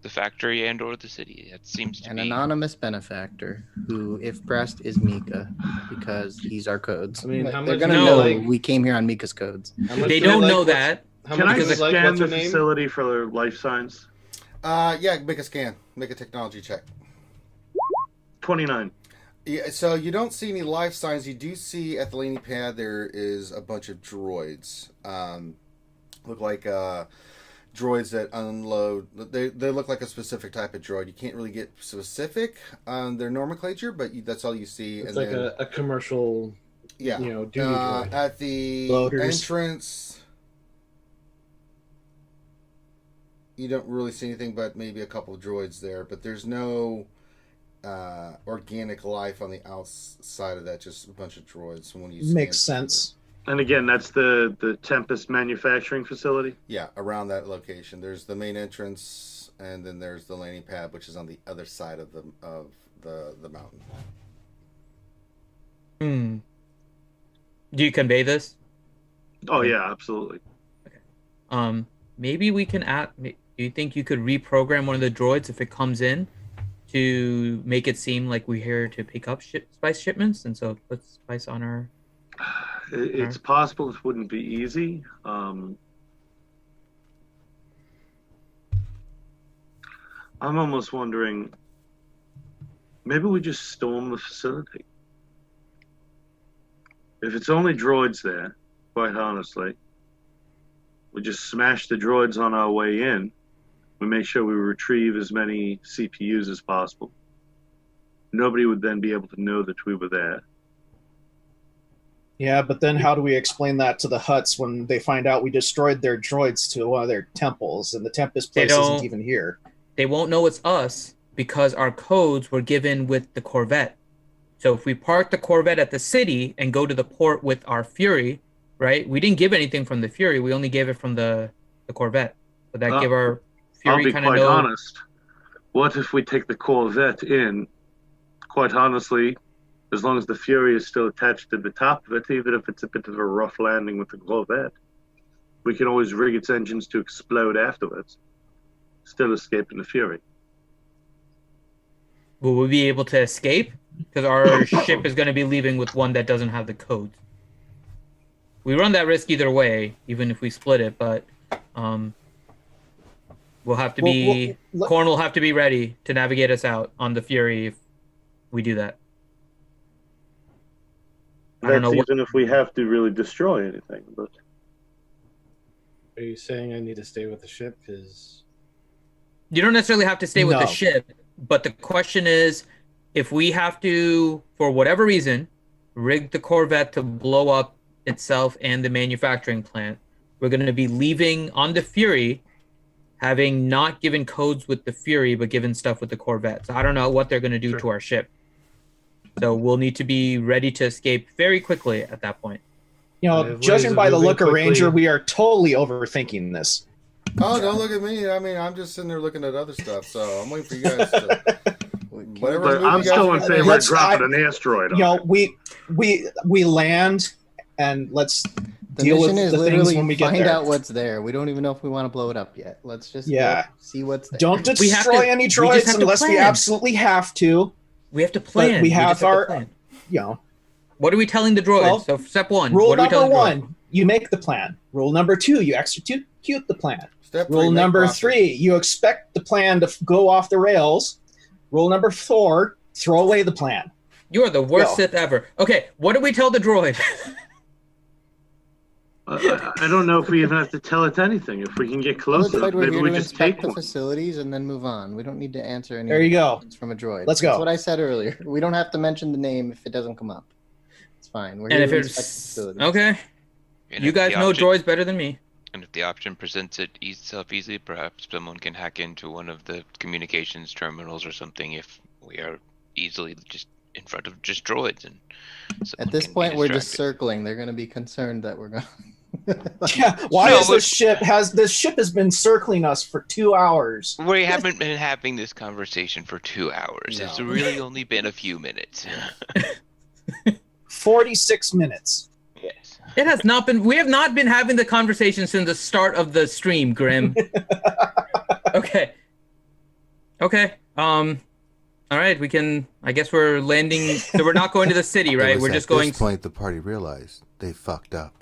factory and or the city. That seems to An be anonymous benefactor who, if pressed, is Mika because he's our codes. I mean, how They're much gonna do you know like- we came here on Mika's codes. How much They do you don't like know what's- that. How Can much I do you like scan what's the her name? facility for life signs? Yeah, make a scan. Make a technology check. 29. Yeah, so you don't see any life signs. You do see at the landing pad there is a bunch of droids. Look like droids that unload. They look like a specific type of droid. You can't really get specific on their nomenclature, but that's all you see. It's and like then, a commercial, yeah, duty droid. at the Loaders. entrance. You don't really see anything but maybe a couple of droids there, but there's no organic life on the outside of that. Just a bunch of droids. When you Makes scan through sense. And again, that's the Tempest manufacturing facility. Yeah, around that location. There's the main entrance, and then there's the landing pad, which is on the other side of the mountain. Do you convey this? Oh yeah, absolutely. Maybe we can add. Do you think you could reprogram one of the droids if it comes in to make it seem like we're here to pick up spice shipments, and so put spice on our? It's possible it wouldn't be easy. I'm almost wondering, maybe we just storm the facility. If it's only droids there, quite honestly, we just smash the droids on our way in. We make sure we retrieve as many CPUs as possible. Nobody would then be able to know that we were there. Yeah, but then how do we explain that to the huts when they find out we destroyed their droids to one of their temples and the Tempest They place don't- isn't even here? They won't know it's us because our codes were given with the Corvette. So if we park the Corvette at the city and go to the port with our Fury, right? We didn't give anything from the Fury. We only gave it from the Corvette. But that give our I'll Fury be kind of quite know. honest. What if we take the Corvette in? Quite honestly, as long as the Fury is still attached to the top of it, even if it's a bit of a rough landing with the Corvette, we can always rig its engines to explode afterwards, still escaping the Fury. Will we be able to escape? Because our ship is going to be leaving with one that doesn't have the codes. We run that risk either way, even if we split it. But we'll have to be. Well, Korn will have to be ready to navigate us out on the Fury if we do that. I don't That's know what. even if we have to really destroy anything. But Are you saying I need to stay with the ship? Because You don't necessarily have to stay with the No. ship, but the question is, if we have to, for whatever reason, rig the Corvette to blow up itself and the manufacturing plant, we're going to be leaving on the Fury, having not given codes with the Fury, but given stuff with the Corvette. So I don't know what they're going to do to our ship. So we'll need to be ready to escape very quickly at that point. You I know, have ways judging of by the moving look of Ranger, quickly. we are totally overthinking this. Oh, don't look at me. I mean, I'm just sitting there looking at other stuff, so I'm waiting for you guys to. Whatever. but move I'm you guys still are in gonna favor make. of Let's- dropping I- an asteroid on You know, it. we land and let's The deal with mission is the things literally when we get find there. out what's there. We don't even know if we want to blow it up yet. Let's just Yeah. go see what's there. Don't We have destroy to- any we just droids have to unless we plan. absolutely have to. We have to plan. we just have to our- plan. You know, What are we telling the droids? Well, So step one. rule what are we number telling the droids? 1, you make the plan. Rule number 2, you execute the plan. Step 3, Rule make number profit. 3, you expect the plan to go off the rails. Rule number 4, throw away the plan. You are the worst Go. Sith ever. Okay, what do we tell the droid? I don't know if we even have to tell it anything. If we can get Well, close it's enough, like we're maybe here we to just inspect take the one. facilities and then move on. We don't need to answer any There you go. questions from a droid. Let's go. That's what I said earlier. We don't have to mention the name if it doesn't come up. It's fine. We're here And if to inspect the it's facilities. okay, And you if guys the know option- droids better than me. And if the option presents itself easily, perhaps someone can hack into one of the communications terminals or something if we are easily just in front of just droids. And At this point, we're just circling. They're going to be concerned that we're going. Yeah, why No, is this ship has been circling us for 2 hours? We haven't been having this conversation for 2 hours. No. It's really only been a few minutes. 46 minutes. Yes. It has not been. We have not been having the conversation since the start of the stream, Grim. Okay. Okay. All right. We can. I guess we're landing. So we're not going to the city, It right? was We're at just going. this point the party realized they fucked up.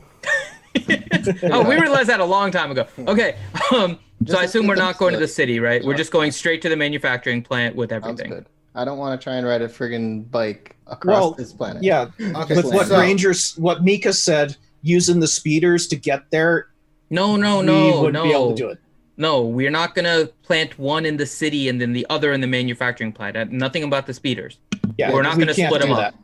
Oh, we realized that a long time ago. Okay. So Just I assume let we're them not going to the slip. city, right? We're just going straight to the manufacturing plant with Sounds everything. good. I don't want to try and ride a friggin' bike across Well, this planet. Yeah, Okay, with what so- what Mika said, using the speeders to get there, No, we wouldn't be able to do it. No, we're not gonna plant one in the city and then the other in the manufacturing plant. Nothing about the speeders. Yeah, We're not we gonna can't split 'em do up. that.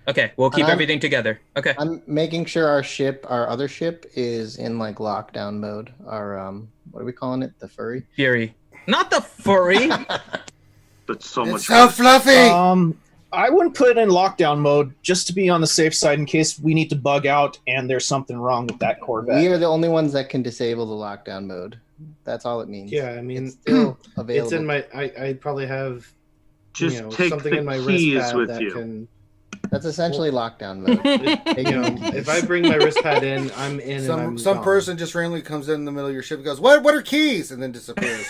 Okay, we'll keep I'm- everything together. Okay. I'm making sure our other ship is in like lockdown mode. Our what are we calling it? The furry. Fury. Not the furry. That's so It's much. so fluffy. I wouldn't put it in lockdown mode just to be on the safe side in case we need to bug out and there's something wrong with that Corvette. We are the only ones that can disable the lockdown mode. That's all it means. Yeah, I mean, It's still available. it's in my. I probably have Just take something the in my keys wrist pad with that you. can. That's essentially lockdown mode. You know, if I bring my wrist pad in, I'm in. and I'm Some gone. person just randomly comes in the middle of your ship and goes, "What? What are keys?" and then disappears.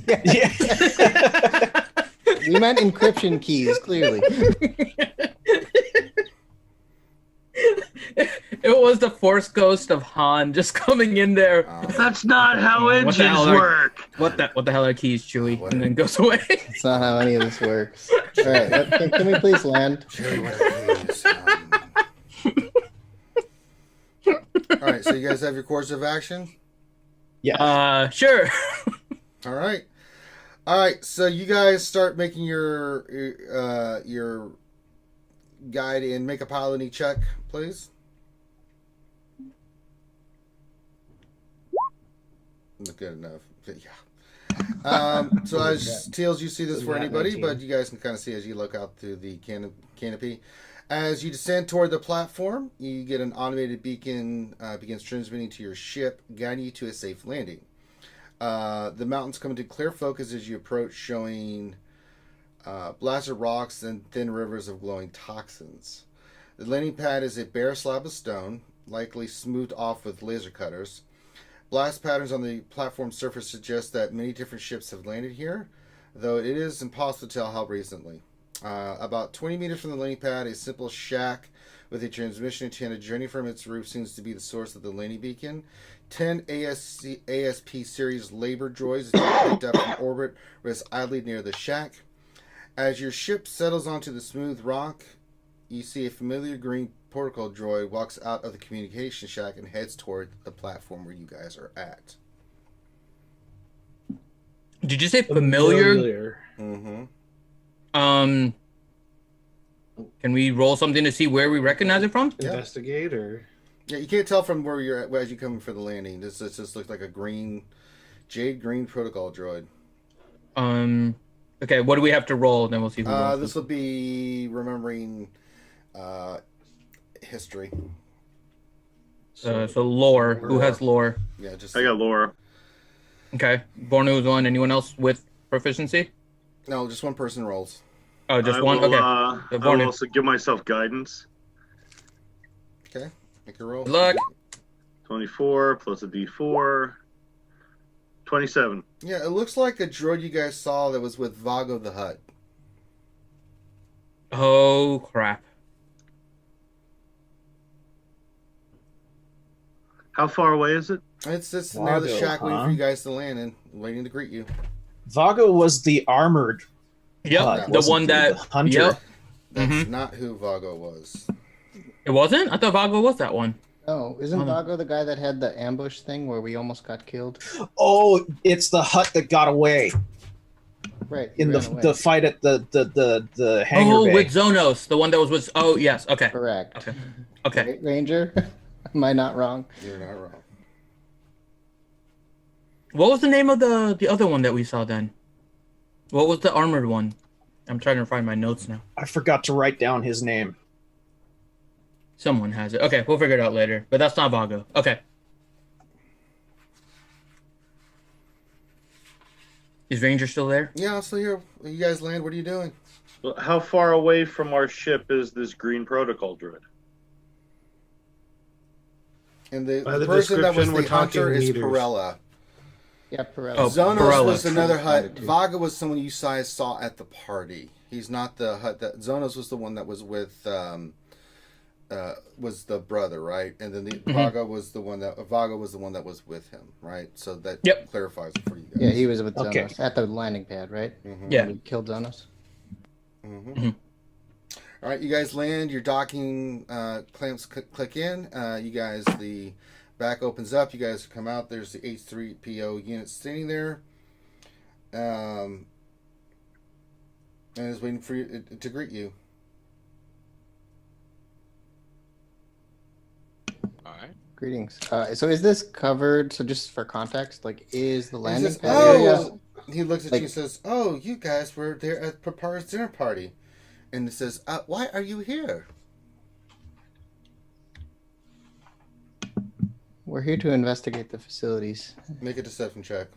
Yeah. We meant encryption keys, clearly. It was the Force Ghost of Han just coming in there. That's not how What the engines hell are- work. What the hell are keys, Chewie? What And then goes away. That's not how any of this works. All right, can we please land? Jerry, what are keys? All right, so you guys have your course of action. Yeah. Sure. All right. So you guys start making your guide and make a piloting check, please. Not good enough. But yeah. So as Teals, you see this for Yeah, anybody, 19. but you guys can kind of see as you look out through the canopy. As you descend toward the platform, you get an automated beacon begins transmitting to your ship, guiding you to a safe landing. The mountains come into clear focus as you approach, showing blasted rocks and thin rivers of glowing toxins. The landing pad is a bare slab of stone, likely smoothed off with laser cutters. Blast patterns on the platform surface suggest that many different ships have landed here, though it is impossible to tell how recently. About 20 meters from the landing pad, a simple shack with a transmission antenna journeying from its roof seems to be the source of the landing beacon. 10 ASP series labor droids that you picked up from orbit rest idly near the shack. As your ship settles onto the smooth rock, you see a familiar green protocol droid walks out of the communication shack and heads toward the platform where you guys are at. Did you say familiar? Mm-hmm. Can we roll something to see where we recognize it from? Investigate or? Yeah, you can't tell from where you're at as you come for the landing. This just looks like a jade green protocol droid. Okay, what do we have to roll? Then we'll see who rolls. This will be remembering history. So lore. Who has lore? Yeah, just I got Laura. Okay. Bornu is one. Anyone else with proficiency? no, just one person rolls. Oh, just I one? will, Okay. I will also give myself guidance. Okay, make a roll. Good luck. 24 plus a d4. 27. Yeah, it looks like a droid you guys saw that was with Vago the Hutt. Oh, crap. How far away is it? It's just near the Vago, shack waiting huh? for you guys to land and waiting to greet you. Vago was the armored. Yep, the wasn't one he? that... The hunter. Yep. That's not who Vago was. It wasn't? I thought Vago was that one. Oh, isn't Hold on. Vago the guy that had the ambush thing where we almost got killed? Oh, it's the hut that got away Right. he in ran away. the fight at the hangar Oh, bay. with Zonos, the one that was with... Oh, yes, okay. Correct. Okay. Okay. Right, Ranger? Am I not wrong? You're not wrong. What was the name of the other one that we saw then? What was the armored one? I'm trying to find my notes now. I forgot to write down his name. Someone has it. Okay, we'll figure it out later. But that's not Vago. Okay. Is Ranger still there? Yeah, I'm still here. When you guys land, what are you doing? Well, how far away from our ship is this green protocol droid? And the By the person that was description, we're the hunter talking is meters. Perella. Yeah, Perella. Oh, Zonos Perella. was another hut. Attitude. Vago was someone you guys saw at the party. He's not the hut that Zonos was the one that was with was the brother, right? And then Vago was the one that was with him, right? So that Yep. clarifies it for you guys. Yeah, he was with Zonos Okay. at the landing pad, right? Mhm. Yeah. We killed Zonos. Mhm. All right, you guys land. Your docking clamps click in. You guys, the back opens up. You guys come out. There's the H3PO unit sitting there, and is waiting for you to greet you. All right. Greetings. So is this covered? So just for context, like, is the He landing says, pad "Oh." area? He looks at Like- you and says, "Oh, you guys were there at Papar's dinner party," and it says, "Why are you here?" We're here to investigate the facilities. Make a deception check.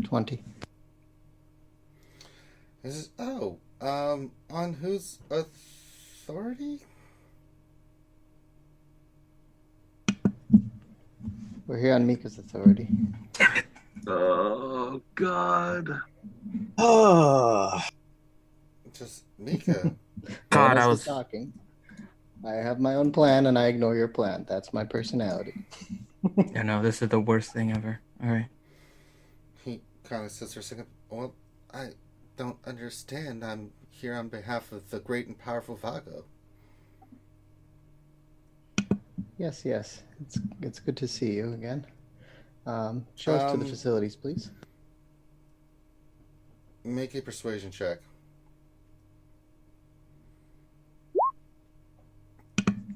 $20. He says, "Oh, on whose authority?" We're here on Mika's authority. Oh, God. Ah, Just Mika. God, Bonus I is was... talking. I have my own plan and I ignore your plan. That's my personality. I know, this is the worst thing ever. All right. He kind of sits for a second. Well, I don't understand. I'm here on behalf of the great and powerful Vago. Yes. It's good to see you again. Show us to the facilities, please. Make a persuasion check.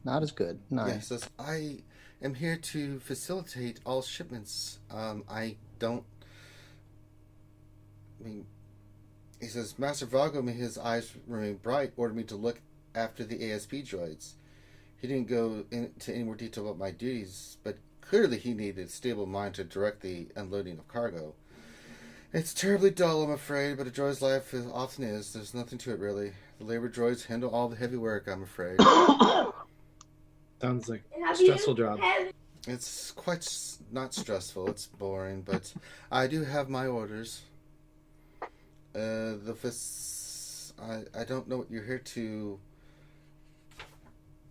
Not as good. Yeah, he Nice. says, "I am here to facilitate all shipments. I don't. I mean," he says, "Master Vago, may his eyes remain bright, ordered me to look after the ASP droids. He didn't go into any more detail about my duties, but clearly he needed a stable mind to direct the unloading of cargo. It's terribly dull, I'm afraid, but a droid's life often is. There's nothing to it, really. The labor droids handle all the heavy work, I'm afraid. Sounds like a stressful job. It's quite not stressful. It's boring, but I do have my orders. I don't know what you're here to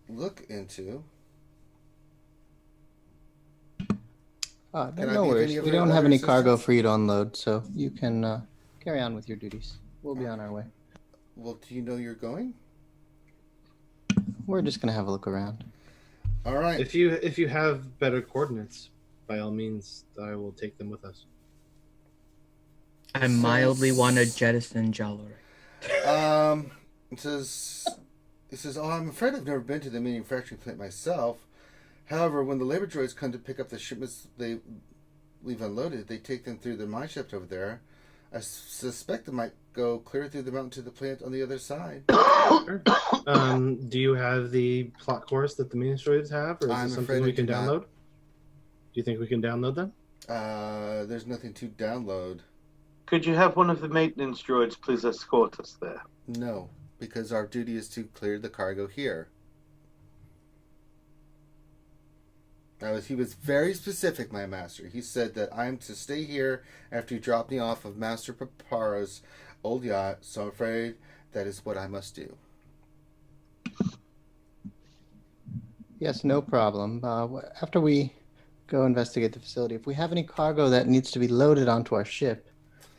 look into. No Can I be of worries. any We other don't have any assistance? cargo for you to unload, so you can carry on with your duties. We'll be on our way. Well, do you know you're going? We're just gonna have a look around. All right. If you have better coordinates, by all means, I will take them with us. I mildly want to jettison Jalore. It says, oh, I'm afraid I've never been to the manufacturing plant myself. However, when the labor droids come to pick up the shipments we've unloaded, they take them through the mine shaft over there. I suspect it might go clear through the mountain to the plant on the other side. Sure. Do you have the plot course that the mini droids have, or is I'm it something afraid we I can do not. download? Do you think we can download them? There's nothing to download. Could you have one of the maintenance droids please escort us there? No, because our duty is to clear the cargo here. He was very specific, my master. He said that I'm to stay here after you drop me off of Master Paparo's old yacht, so I'm afraid that is what I must do. Yes, no problem. After we go investigate the facility, if we have any cargo that needs to be loaded onto our ship,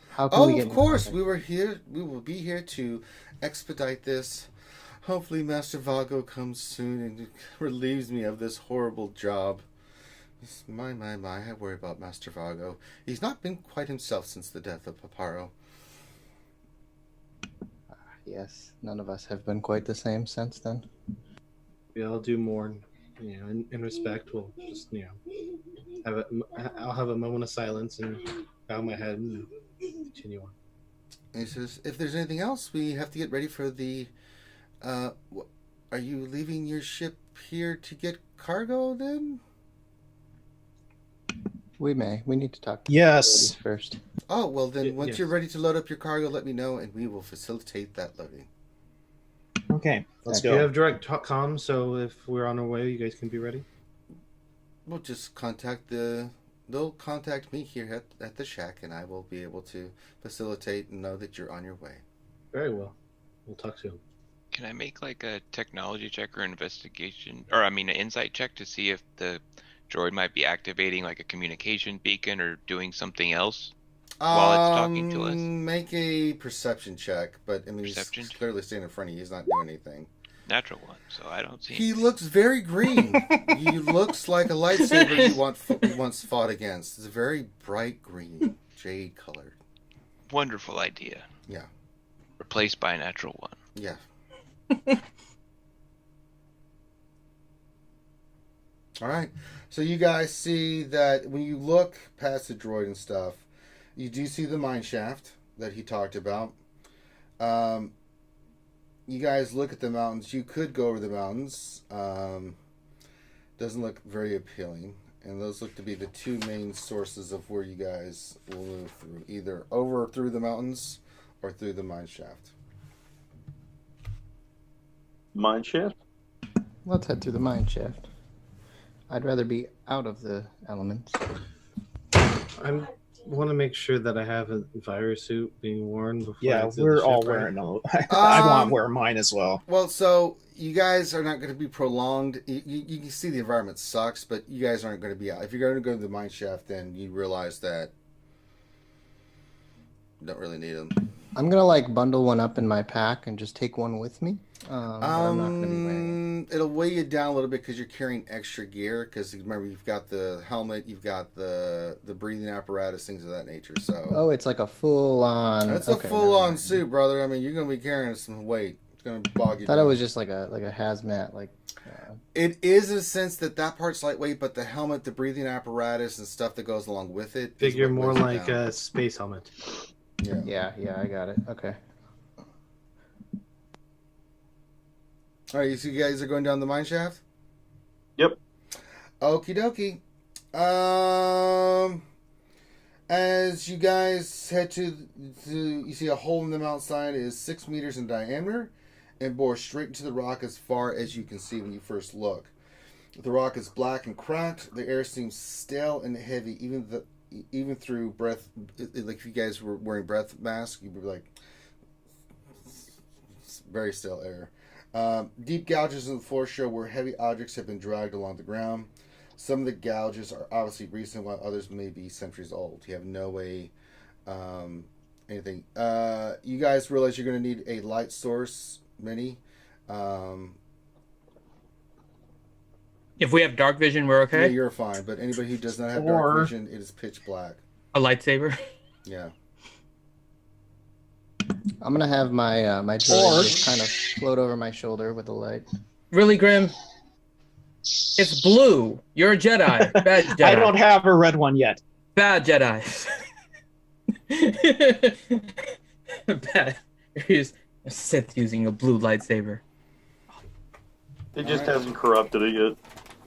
how can we get? Of course, we will be here to expedite this. Hopefully, Master Vago comes soon and relieves me of this horrible job. My, I worry about Master Vago. He's not been quite himself since the death of Paparo. Yes, none of us have been quite the same since then. We all do mourn, in respect. We'll just, I'll have a moment of silence and bow my head and continue on. And he says, if there's anything else, we have to get ready for the... are you leaving your ship here to get cargo, then? We may. We need to talk to Yes. the first. Oh, well, then, once yes. you're ready to load up your cargo, let me know, and we will facilitate that loading. Okay, let's We go. have direct comms, so if we're on our way, you guys can be ready. We'll just they'll contact me here at the shack, and I will be able to facilitate and know that you're on your way. Very well. We'll talk soon. Can I make like a technology check or investigation, or an insight check to see if the droid might be activating like a communication beacon or doing something else while it's talking to us? Make a perception check, but Perception he's check? clearly standing in front of you. He's not doing anything. Natural one, so I don't see. He anything. looks very green. He looks like a lightsaber you once fought against. It's a very bright green, jade colored. Wonderful idea. Yeah. Replaced by a natural one. Yeah. All right. So you guys see that when you look past the droid and stuff, you do see the mine shaft that he talked about. You guys look at the mountains. You could go over the mountains. Doesn't look very appealing. And those look to be the two main sources of where you guys will move through. Either over through the mountains or through the mine shaft. Mine shaft? Let's head through the mine shaft. I'd rather be out of the elements. I want to make sure that I have a virus suit being worn before. I Yeah, exit we're the ship, all right? wearing them. I want to wear mine as well. Well, so you guys are not going to be prolonged. You can see the environment sucks, but you guys aren't going to be out. If you're going to go to the mine shaft, then you realize that you don't really need them. I'm gonna bundle one up in my pack and just take one with me. But I'm not gonna be wearing it. It'll weigh you down a little bit because you're carrying extra gear. Because remember, you've got the helmet, you've got the breathing apparatus, things of that nature. So Oh, it's like a full-on. it's okay, a full-on never suit, brother. I mean, you're going to be carrying some weight. It's going to bog you mind. Thought down. it was just like a hazmat. It is in a sense that part's lightweight, but the helmet, the breathing apparatus, and stuff that goes along with it. is Figure what more weighs you like down. a space helmet. Yeah. Yeah, I got it. Okay. All right, so you guys are going down the mine shaft? Yep. Okie dokie. As you guys head to you see a hole in the mountainside is 6 meters in diameter and bores straight into the rock as far as you can see when you first look. The rock is black and cracked. The air seems stale and heavy, even through breath. Like if you guys were wearing breath masks, you'd be like, it's very stale air. Deep gouges in the floor show where heavy objects have been dragged along the ground. Some of the gouges are obviously recent, while others may be centuries old. You have no way anything. You guys realize you're going to need a light source, Mini. If we have dark vision, we're okay. Yeah, you're fine. But anybody who does not have dark vision, it is pitch black. A lightsaber. Yeah. I'm gonna have my my droid just kind of float over my shoulder with the light. Really, Grim? It's blue. You're a Jedi. Bad Jedi. I don't have a red one yet. Bad Jedi. Bad. He's a Sith using a blue lightsaber. It just hasn't corrupted it yet.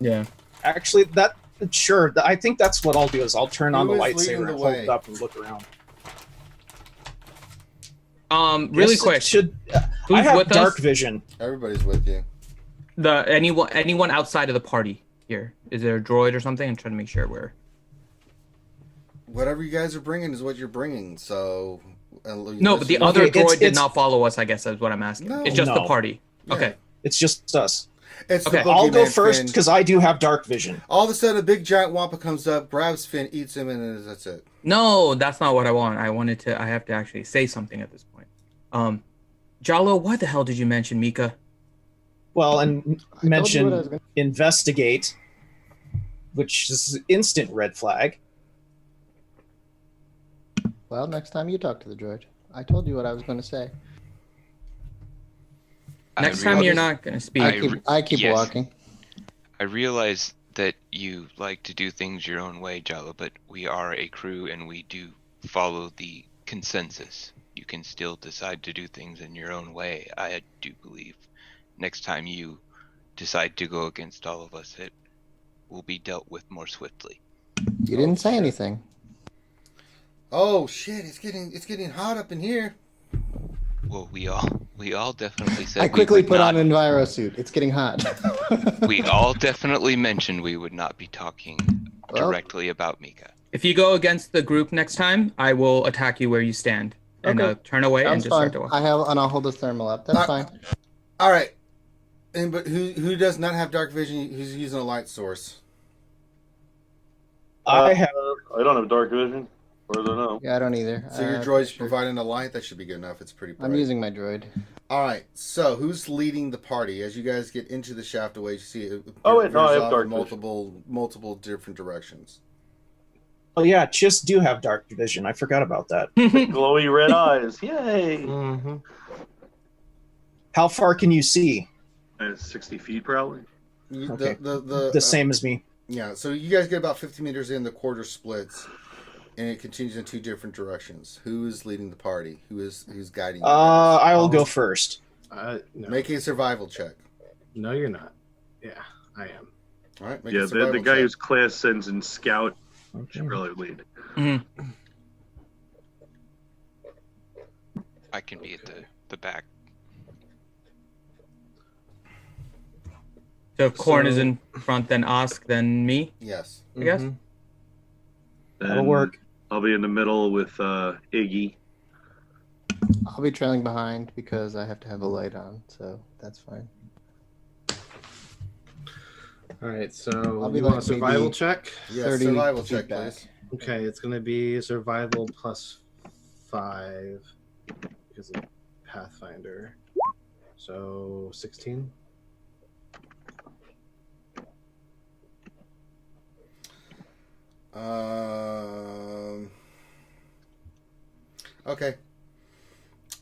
Yeah. Actually, I think that's what I'll do is I'll turn on the Who is leading lightsaber the and hold way? it up and look around. Really Yes, it quick. should Who's I have with dark us? vision. Everybody's with you. Anyone outside of the party here? Is there a droid or something? I'm trying to make sure we're. Whatever you guys are bringing is what you're bringing. So. No, but the other droid did not follow us. I guess is what I'm asking. No. It's just the No. party. Yeah. Okay. It's just us. It's Okay. the I'll go boogeyman first Finn. because I do have dark vision. All of a sudden, a big giant wampa comes up, grabs Finn, eats him, and that's it. No, that's not what I want. I have to actually say something at this point. Jalo, why the hell did you mention Mika? Well, and I told you what I mention was gonna- investigate, which is instant red flag. Well, next time you talk to the droid. I told you what I was going to say. Next time you're not going to speak. I keep yes. walking. I realize that you like to do things your own way, Jalo, but we are a crew and we do follow the consensus. You can still decide to do things in your own way. I do believe next time you decide to go against all of us, it will be dealt with more swiftly. You didn't say anything. Oh shit! It's getting hot up in here. Well, we all definitely said I quickly we would put not, on an enviro suit. It's getting hot. we all definitely mentioned we would not be talking Well- directly about Mika. If you go against the group next time, I will attack you where you stand and Okay. turn away and Sounds just fine. start to walk. I'll hold the thermal up. That's fine. All right. And but who does not have dark vision? Who's using a light source? I have. I don't have dark vision. Or I don't know. Yeah, I don't either. So your droid's providing a light. That should be good enough. It's pretty bright. I'm using my droid. All right. So who's leading the party as you guys get into the shaft away? You see it. Oh, wait, no, I veers have off dark in vision. multiple different directions. Oh yeah, Chiss do have dark vision. I forgot about that. Glowy red eyes. Yay! Mm-hmm. How far can you see? 60 feet probably. Okay. The Same as me. Yeah. So you guys get about 50 meters in. The quarter splits, and it continues in two different directions. Who is leading the party? Who's guiding? You guys? I will go first. No. Make a survival check. No, you're not. Yeah, I am. All right. Make Yeah, a survival the guy check. whose class sends in scout Okay. should really lead. I can be at the back. So if Korn is So- in front, then Osk, then me, Yes. I guess. Mhm. That'll And work. I'll be in the middle with Iggy. I'll be trailing behind because I have to have a light on, so that's fine. All right, so I'll be you want like a survival maybe- check? Yes. 30 Survival feet check, back. please. Okay, it's going to be survival plus 5 because of Pathfinder. So 16. Okay.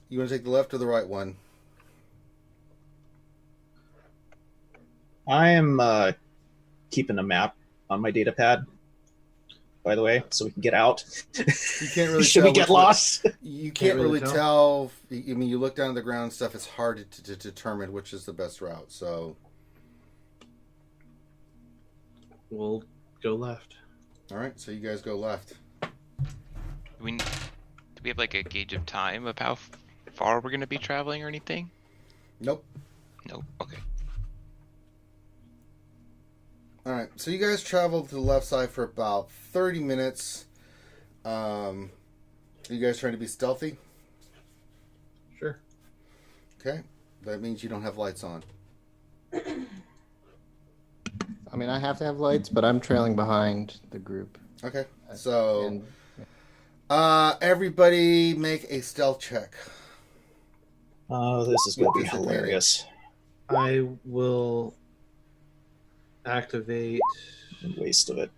You want to take the left or the right one? I am keeping a map on my data pad, by the way, so we can get out. You can't really Should tell we get which one- lost? You can't really tell. I mean, you look down at the ground and stuff. It's hard to determine which is the best route. So, We'll go left. all right. So you guys go left. Do we have like a gauge of time of how far we're going to be traveling or anything? Nope. Nope. Okay. All right. So you guys travel to the left side for about 30 minutes. Are you guys trying to be stealthy? Sure. Okay. That means you don't have lights on. I mean, I have to have lights, but I'm trailing behind the group. Okay. So, And Everybody make a stealth check. Oh, this is going to be Disadvantage. hilarious. I will activate Waste of it.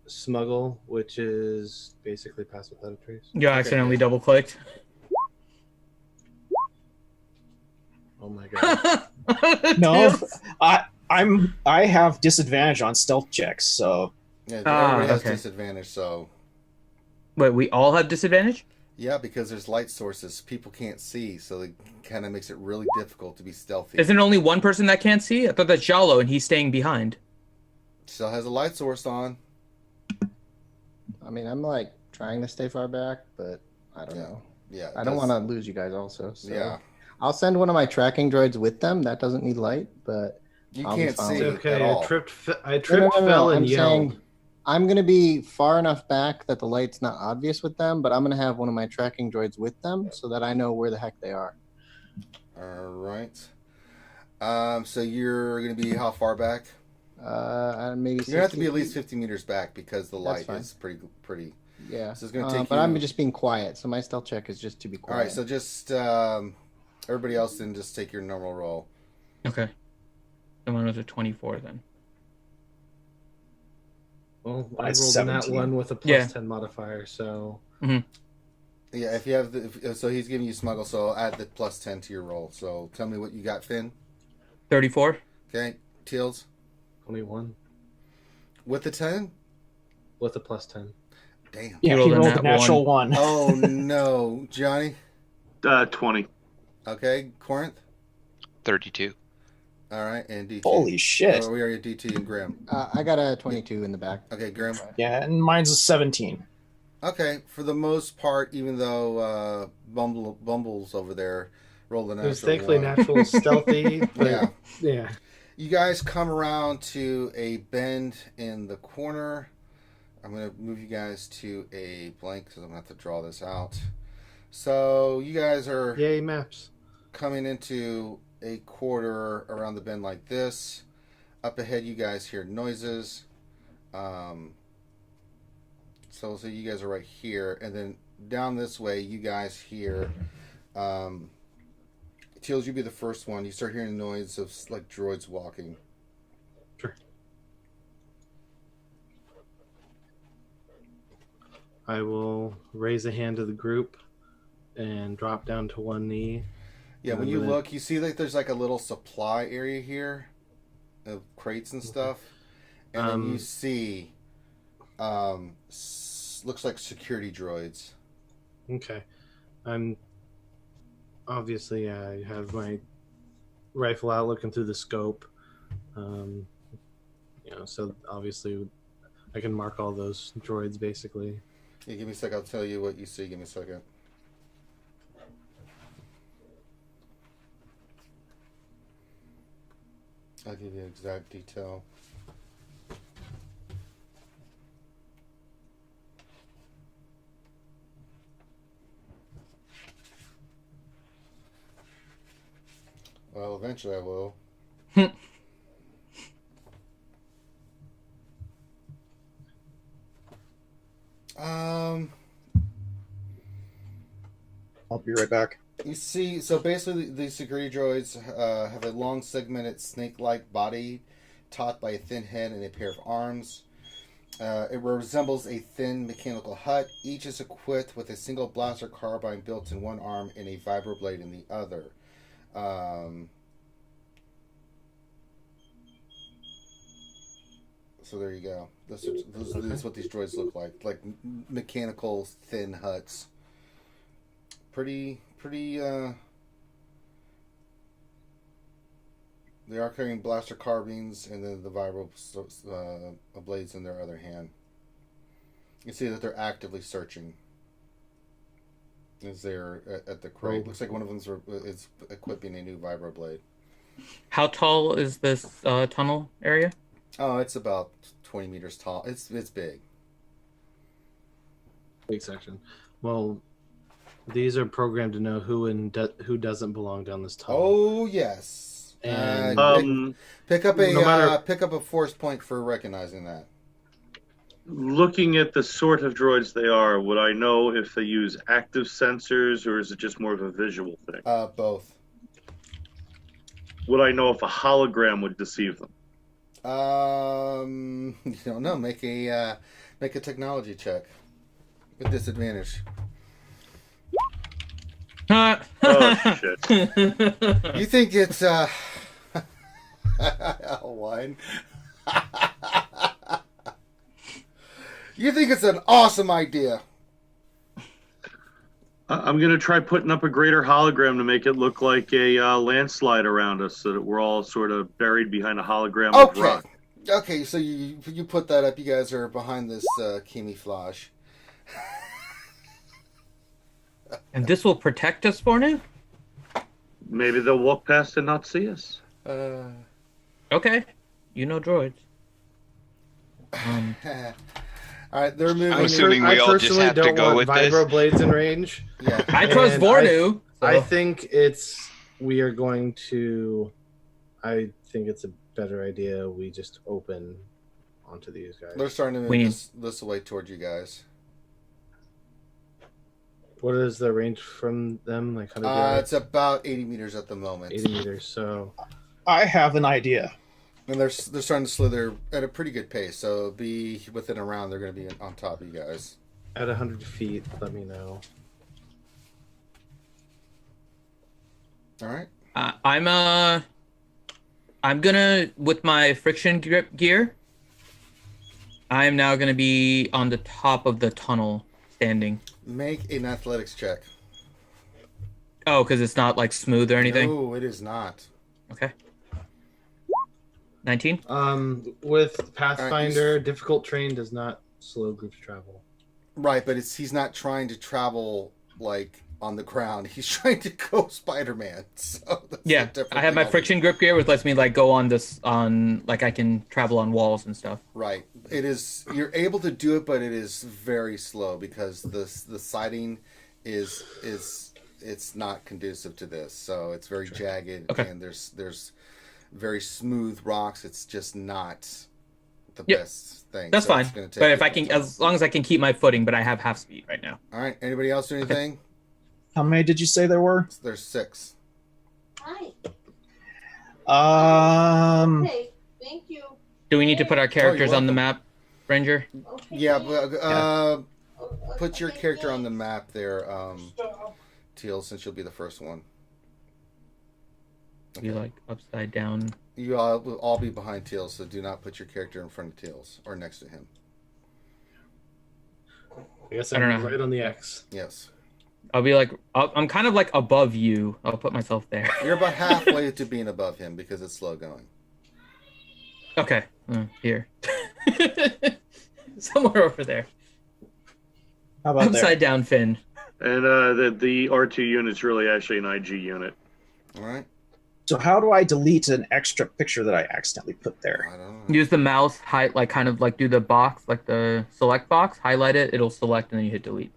smuggle, which is basically pass without a trace. You accidentally double clicked. Oh my god. No, I have disadvantage on stealth checks, so Yeah, everybody has okay. disadvantage, so... Wait, we all have disadvantage? Yeah, because there's light sources. People can't see, so it kind of makes it really difficult to be stealthy. Isn't there only one person that can't see? I thought that's Jalo, and he's staying behind. Still has a light source on. I mean, I'm like trying to stay far back, but I don't know. Yeah. I don't want to lose you guys also. So Yeah. I'll send one of my tracking droids with them. That doesn't need light, but You I'll be can't fine. see Okay, at all. I tripped, No, fell, and I'm yelled. saying I'm going to be far enough back that the light's not obvious with them, but I'm going to have one of my tracking droids with them so that I know where the heck they are. All right. So you're going to be how far back? Maybe You're going to have to 60 be at least feet. 50 meters back because the That's light fine. is pretty. Yeah. So it's going to take but you... I'm just being quiet, so my stealth check is just to be All quiet. right, so just everybody else then just take your normal roll. Okay. So mine was a 24 then. Well, I That's rolled in that 17. one with a plus Yeah. 10 modifier, so Yeah, if you have so he's giving you smuggle, so I'll add the plus 10 to your roll. So tell me what you got, Finn. 34? Okay, Teals 21 with the 10. with a plus 10. Damn. yeah, You he rolled a rolled a nat natural one. Oh no, Johnny. 20. Okay, Corinth. 32. All right, and DT. Holy shit! Oh, we are at DT and Grim. I got a 22 in the back. Okay, Grim. Yeah, and mine's a 17. Okay, for the most part, even though Bumble's over there rolled a It was natural thankfully one. natural stealthy, but Yeah. yeah. You guys come around to a bend in the corner. I'm going to move you guys to a blank because I'm going to have to draw this out. So you guys are Yay, maps. coming into a quarter around the bend like this. Up ahead, you guys hear noises. So you guys are right here. And then down this way, you guys hear... Teals, you be the first one. You start hearing the noise of like droids walking. Sure. I will raise a hand to the group and drop down to one knee. Yeah, when you look, you see like there's like a little supply area here of crates and stuff. And then you see looks like security droids. Okay. I'm obviously I have my rifle out looking through the scope. So obviously I can mark all those droids basically. Yeah, give me a sec, I'll tell you what you see. Give me a second. I'll give you exact detail. Well, eventually I will. I'll be right back. You see, so basically these security droids have a long segmented snake-like body topped by a thin head and a pair of arms. It resembles a thin mechanical hut. Each is equipped with a single blaster carbine built in one arm and a vibroblade in the other. So there you go. This is what these droids look like mechanical thin huts. Pretty. They are carrying blaster carbines and then the vibro blades in their other hand. You see that they're actively searching. As they're at the crate. Looks like one of them is equipping a new vibro blade. How tall is this tunnel area? Oh, it's about 20 meters tall. It's big. Big section. Well, these are programmed to know who who doesn't belong down this tunnel. Oh yes. And pick up a force point for recognizing that. Looking at the sort of droids they are, would I know if they use active sensors or is it just more of a visual thing? Both. Would I know if a hologram would deceive them? You don't know. Make a technology check with disadvantage. Oh shit! You think it's one. You think it's an awesome idea. I'm going to try putting up a greater hologram to make it look like a landslide around us so that we're all sort of buried behind a hologram of rock. Okay, so you put that up. You guys are behind this camouflage. And this will protect us for now? Maybe they'll walk past and not see us. Okay. You know droids. All right, they're moving. I'm assuming we all just have to go with this. Vibro blades in range. Yeah. I trust Vornu. I think we are going to. I think it's a better idea. We just open onto these guys. They're starting to move this way towards you guys. What is the range from them? Like 100 yards? It's about 80 meters at the moment. 80 meters. So I have an idea. And they're starting to slither at a pretty good pace. So it'll be within a round. They're going to be on top of you guys. At 100 feet, let me know. All right. I'm gonna, with my friction grip gear, I am now gonna be on the top of the tunnel, standing. Make an athletics check. Oh, because it's not like smooth or anything. No, it is not. Okay. 19. With Pathfinder, difficult terrain does not slow groups travel. Right, but he's not trying to travel like on the ground. He's trying to go Spider-Man. So yeah, I have my friction grip gear, which lets me like go on like I can travel on walls and stuff. Right. It is. You're able to do it, but it is very slow because the siding is it's not conducive to this. So it's very jagged, and there's very smooth rocks. It's just not the best thing. That's fine. But if I can, as long as I can keep my footing, but I have half speed right now. All right. Anybody else do anything? Okay. How many did you say there were? There's 6. Hi. Okay, thank you. Do we need to put our characters on the map, Ranger? Okay, Yeah, but put your character on the map there, Teal, since you'll be the first one. Okay. You like upside down. You all will all be behind Teal, so do not put your character in front of Teal's or next to him. I guess I'm right on the X. Yes. I'll be like, I'm kind of like above you. I'll put myself there. You're about halfway to being above him because it's slow going. Okay. Here. Somewhere over there. How about upside down fin? And the R2 unit's really actually an IG unit. All right. So how do I delete an extra picture that I accidentally put there? I don't know. Use the mouse, kind of do the box, like the select box, highlight it, it'll select, and then you hit delete.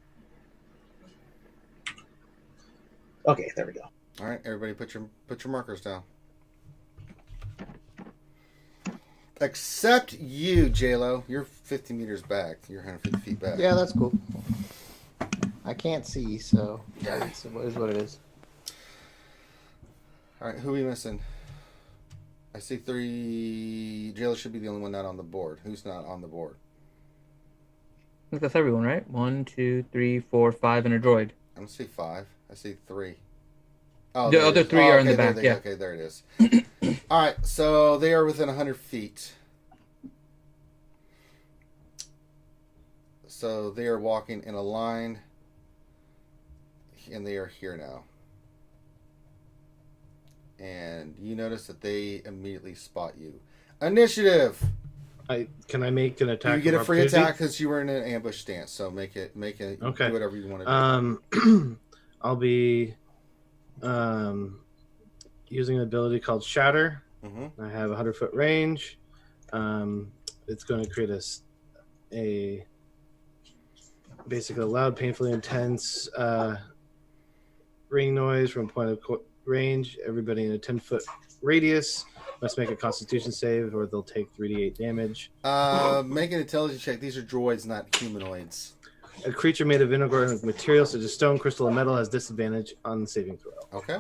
Okay, there we go. All right, everybody, put your markers down. Except you, JLo. You're 50 meters back. You're 150 feet back. Yeah, that's cool. I can't see, so it is what it is. All right, who are we missing? I see 3. JLo should be the only one not on the board. Who's not on the board? I think that's everyone, right? 1, 2, 3, 4, 5, and a droid. I don't see 5. I see 3. Oh, the other 3 are in the back. Yeah. Okay, there it is. All right, so they are within 100 feet. So they are walking in a line, and they are here now. And you notice that they immediately spot you. Initiative. Can I make an attack? You get a free attack because you were in an ambush stance. So make it. Okay. Do whatever you want to do. I'll be using an ability called Shatter. Mm-hmm. I have 100-foot range. It's going to create a basically a loud, painfully intense ring noise from point of range. Everybody in a 10-foot radius Must make a Constitution save, or they'll take 3d8 damage. Make an intelligence check. These are droids, not humanoids. A creature made of inorganic material, such as stone, crystal, and metal, has disadvantage on the saving throw. Okay.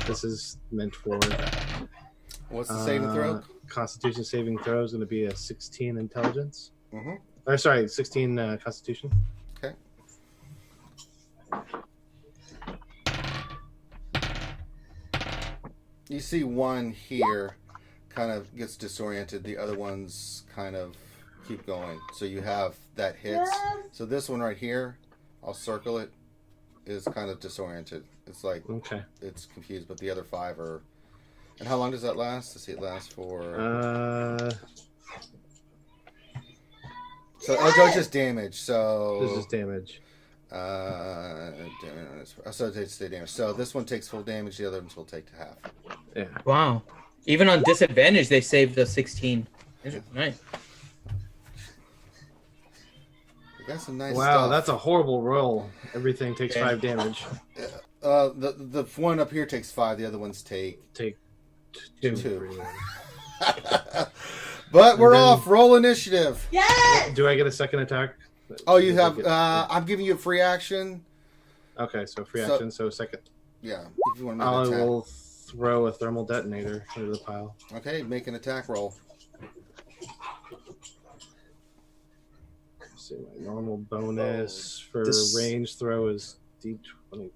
This is meant for. What's the saving throw? Constitution saving throw is going to be a 16 intelligence. Mm-hmm. Or sorry, 16 Constitution. Okay. You see one here kind of gets disoriented. The other ones kind of keep going. So you have that hits. So this one right here, I'll circle it, is kind of disoriented. It's like it's confused, but the other 5 are. And how long does that last? Let's see, it lasts for. So it's just damage. So this is damage. So it takes the damage. So this one takes full damage. The other ones will take half. Yeah. Wow. Even on disadvantage, they saved the 16. Nice. That's some nice wow, stuff. That's a horrible roll. Everything takes 5 damage. The one up here takes 5. The other ones take 2. But we're off. Roll initiative. Yes. Do I get a second attack? Oh, you have. I'm giving you a free action. Okay, so free action. So second. Yeah. If you want to make I an attack. will throw a thermal detonator into the pile. Okay, make an attack roll. Let's see, my normal bonus for range throw is D20.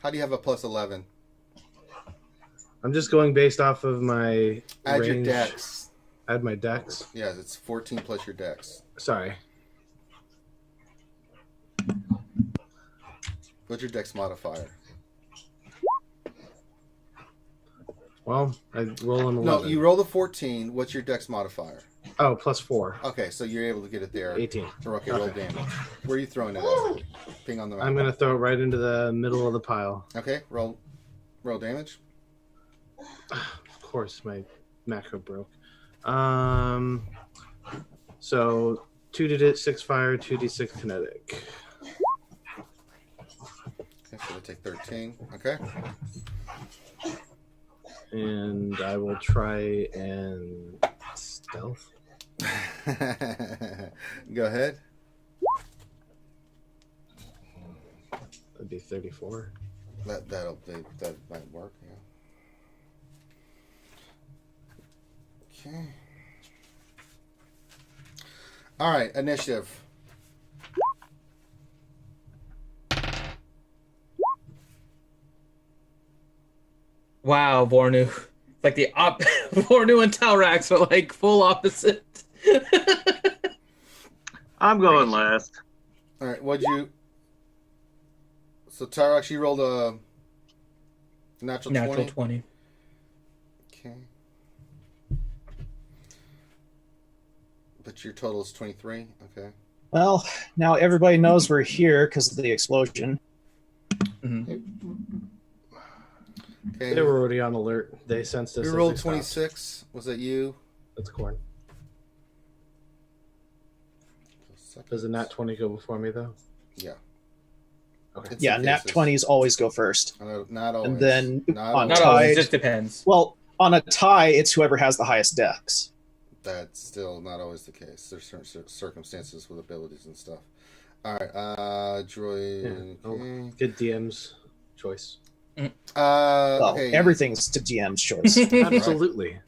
How do you have a plus 11? I'm just going based off of my Add range. your dex. Add my dex. Yeah, it's 14 plus your dex. Sorry. What's your dex modifier? Well, I roll an 11. No, you roll the 14. What's your dex modifier? Oh, plus 4. Okay, so you're able to get it there. 18. Okay, roll damage. Where are you throwing it at? Ping on the map. I'm going to throw it right into the middle of the pile. Okay, roll damage. Of course, my macro broke. So 2d6 fire, 2d6 kinetic. Okay, so they take 13. Okay. And I will try and stealth. Go ahead. That'd be 34. That might work. Yeah. Okay. All right, initiative. Wow, Vornu. It's like the Vornu and Talrax are like full opposite. I'm going last. All right, what'd you... So Talrax, you rolled a natural 20? Natural 20. Okay. But your total is 23? Okay. Well, now everybody knows we're here because of the explosion. Mm-hmm. Okay. They were already on alert. They sensed us. You rolled 26. Was that you? That's corn. Does a nat 20 go before me, though? Yeah. Okay. Yeah, nat 20s always go first. Not always. And then on not always, it just depends. Well, on a tie, it's whoever has the highest dex. That's still not always the case. There's certain circumstances with abilities and stuff. All right, droid. Yeah. Okay. Good DM's choice. Okay. Everything's to DM's choice. Absolutely.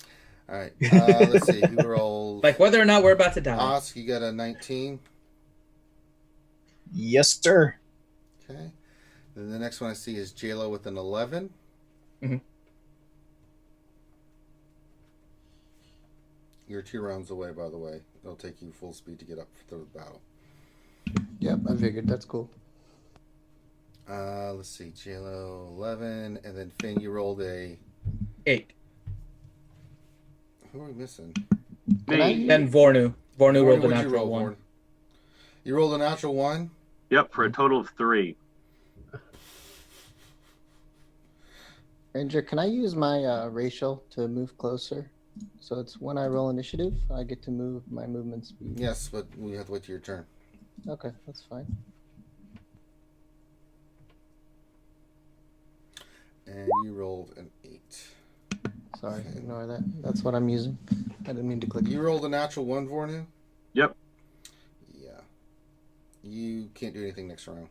All right. Let's see. Who rolled? Like whether or not we're about to die. Osk, you got a 19. Yes, sir. Okay. Then the next one I see is JLo with an 11. Mm-hmm. You're 2 rounds away, by the way. It'll take you full speed to get up to the battle. Yep, I figured. That's cool. Let's see. JLo 11, and then Finn, you rolled a 8. Who are we missing? Me. Then Vornu. Vornu rolled a what'd you natural roll, 1. Vorn? You rolled a natural 1? Yep, for a total of 3. Ranger, can I use my racial to move closer? So it's when I roll initiative, I get to move my movement speed. Yes, but we have to wait till your turn. Okay, that's fine. And you rolled an 8. Sorry, ignore that. That's what I'm using. I didn't mean to click. You rolled a natural 1, Vornu? Yep. Yeah. You can't do anything next round.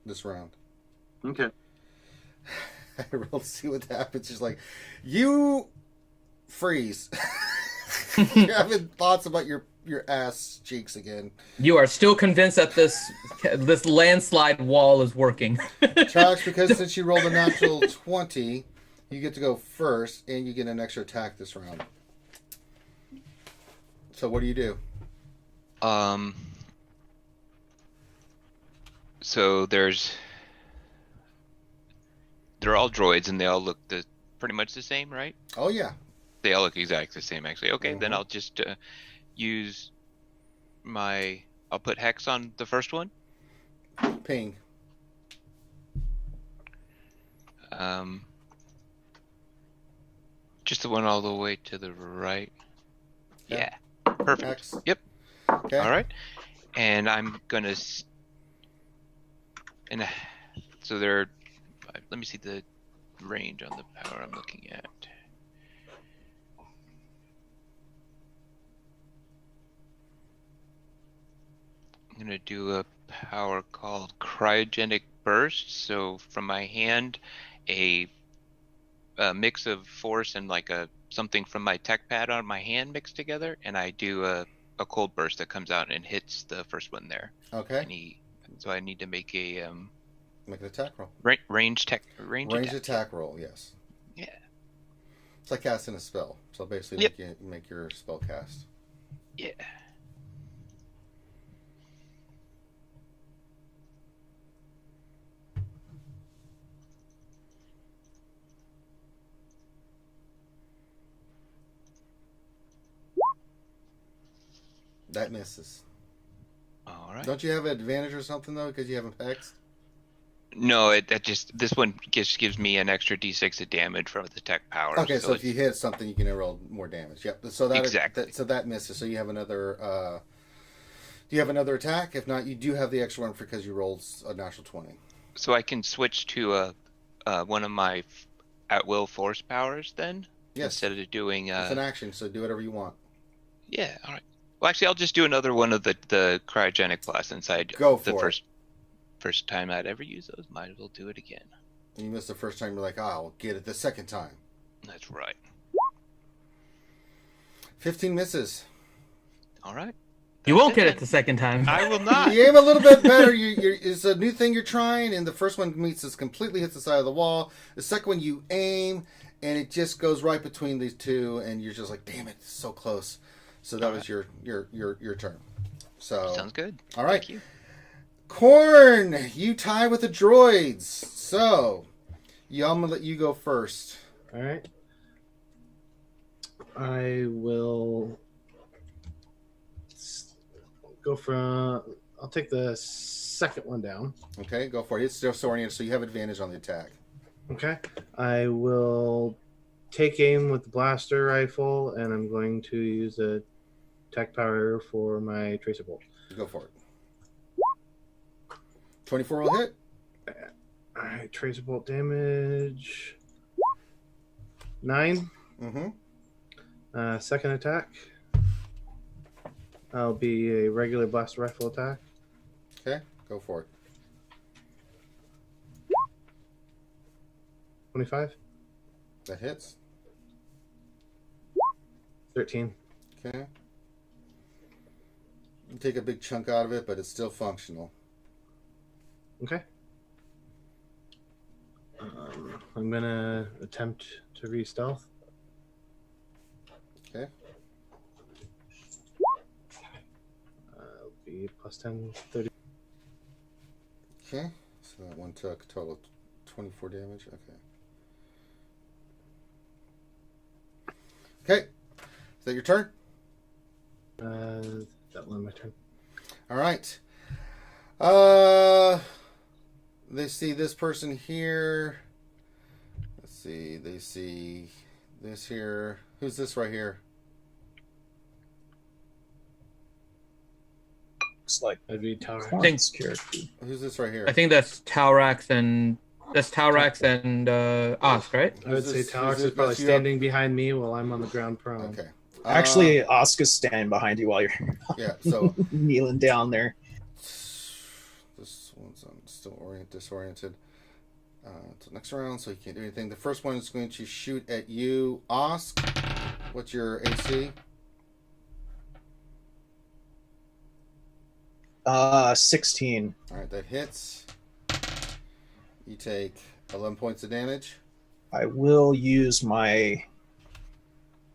This round. Okay. I rolled to see what happens. Just like, you freeze. You're having thoughts about your ass cheeks again. You are still convinced that this landslide wall is working. Trash, because since you rolled a natural 20, you get to go first, and you get an extra attack this round. So what do you do? So they're all droids, and they all look pretty much the same, right? Oh, yeah. They all look exactly the same, actually. Okay, then I'll just use I'll put Hex on the first one. Ping. Just the one all the way to the right. Yeah. Yeah, perfect. Hex. Yep. Okay. All right. And I'm gonna so they're. Let me see the range on the power I'm looking at. I'm gonna do a power called cryogenic burst. So from my hand, a mix of force and like something from my tech pad on my hand mixed together, and I do a cold burst that comes out and hits the first one there. Okay. So I need to make a Make an attack roll. range attack roll, yes. Yeah. It's like casting a spell. So basically, make your spell cast. Yeah. That misses. All right. Don't you have an advantage or something though, because you haven't hexed? No, this one just gives me an extra d6 of damage from the tech power. Okay, so if you hit something, you can roll more damage. Yep. So that exactly. So that misses. So you have another. Do you have another attack? If not, you do have the extra one because you rolled a natural 20. So I can switch to one of my at will force powers then. Yes. Instead of doing. It's an action, so do whatever you want. Yeah. All right. Well, actually, I'll just do another one of the cryogenic blasts inside. Go for it. First time I'd ever use those. Might as well do it again. You missed the first time. You're like, I'll get it the second time. That's right. 15 misses. All right. You won't get it the second time. I will not. You aim a little bit better. It's a new thing you're trying, and the first one completely hits the side of the wall. The second one you aim, and it just goes right between these two, and you're just like, damn it, it's so close. So that was your turn. So sounds good. All right. Thank you. Corn, you tie with the droids. So, I'm gonna let you go first. All right. I will go from. I'll take the second one down. Okay, go for it. It's still Saurian, so you have advantage on the attack. Okay. I will take aim with the blaster rifle, and I'm going to use a tech power for my tracer bolt. Go for it. 24 will hit. All right, tracer bolt damage 9. Mm-hmm. Second attack. I'll be a regular blaster rifle attack. Okay, go for it. 25. That hits. 13. Okay. You take a big chunk out of it, but it's still functional. Okay. I'm gonna attempt to re-stealth. Okay. It'll be plus 10, 30. Okay. So that one took a total of 24 damage. Okay. Okay. Is that your turn? That one my turn. All right. They see this person here. Let's see. They see this here. Who's this right here? Looks like That'd be Tower. think- character. Who's this right here? I think that's Taurax and That's Talrax and Osk, right? I would Who's say this- Talix who's is this- probably that's you up? standing behind me while I'm on the ground prone. Okay. Actually, Oscar's standing behind you while you're yeah. So kneeling down there. this one's still disoriented. Until next round, so you can't do anything. The first one is going to shoot at you, Osk. What's your AC? 16. All right, that hits. You take 11 points of damage. I will use my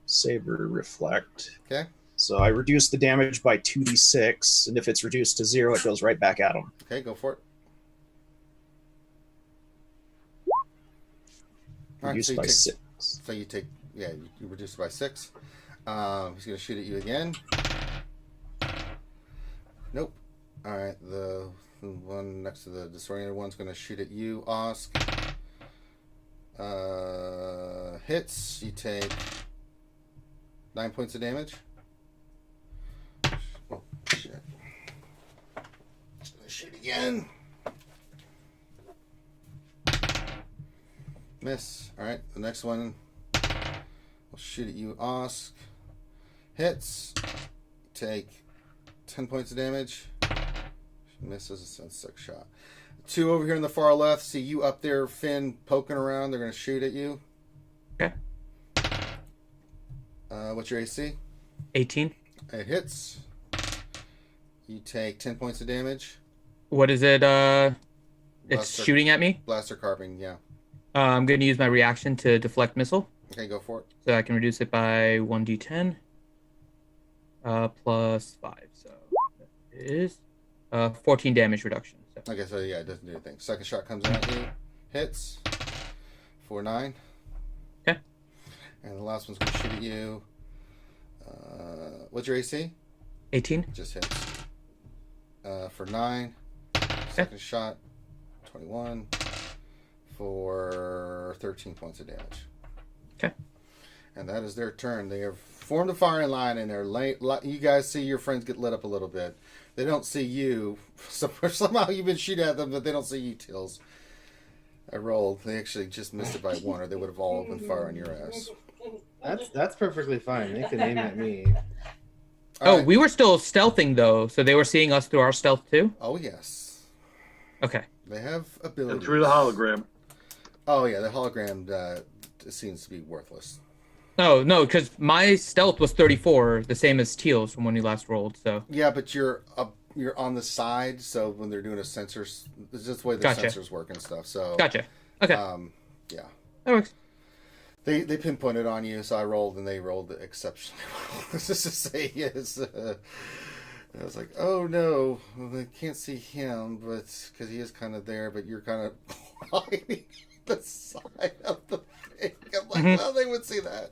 Saber Reflect. Okay. So I reduce the damage by 2d6, and if it's reduced to 0, it goes right back at him. Okay, go for it. All right, Reduced so you by take- 6. So you take, you reduce it by 6. He's going to shoot at you again. Nope. All right, the one next to the disoriented one's going to shoot at you, Osk. Hits. You take 9 points of damage. Oh, shit. Just going to shoot again. Miss. All right, the next one will shoot at you, Osk. Hits. Take 10 points of damage. Misses a 6 shot. 2 over here on the far left. See you up there, Finn, poking around. They're going to shoot at you. Okay. What's your AC? 18. It hits. You take 10 points of damage. What is it? It's Blaster- shooting at me. Blaster carving, yeah. I'm going to use my reaction to deflect missile. Okay, go for it. So I can reduce it by 1d10 plus 5. So that is 14 damage reduction. So. Okay, so yeah, it doesn't do anything. Second shot comes at you. Hits. For 9. Okay. And the last one's going to shoot at you. What's your AC? 18. Just hits. For 9. Second shot. 21. For 13 points of damage. Okay. And that is their turn. They have formed a firing line, and you guys see your friends get lit up a little bit. They don't see you. Somehow you've been shooting at them, but they don't see you, Tills. I rolled. They actually just missed it by 1, or they would have all been firing your ass. That's perfectly fine. They can aim at me. All right. We were still stealthing, though, so they were seeing us through our stealth, too? Oh, yes. Okay. They have abilities. And through the hologram. Oh, yeah, the hologram seems to be worthless. Oh, no, because my stealth was 34, the same as Teal's from when we last rolled, so... Yeah, but you're on the side, so when they're doing a sensor, it's just the way the Gotcha. sensors work and stuff. So Gotcha. Okay. Yeah. That works. They pinpointed on you, so I rolled, and they rolled exceptionally well. Just to say, yes. I was like, oh no, they can't see him, but because he is kind of there, but you're kind of hiding the side of the thing. I'm like, well, they would see that.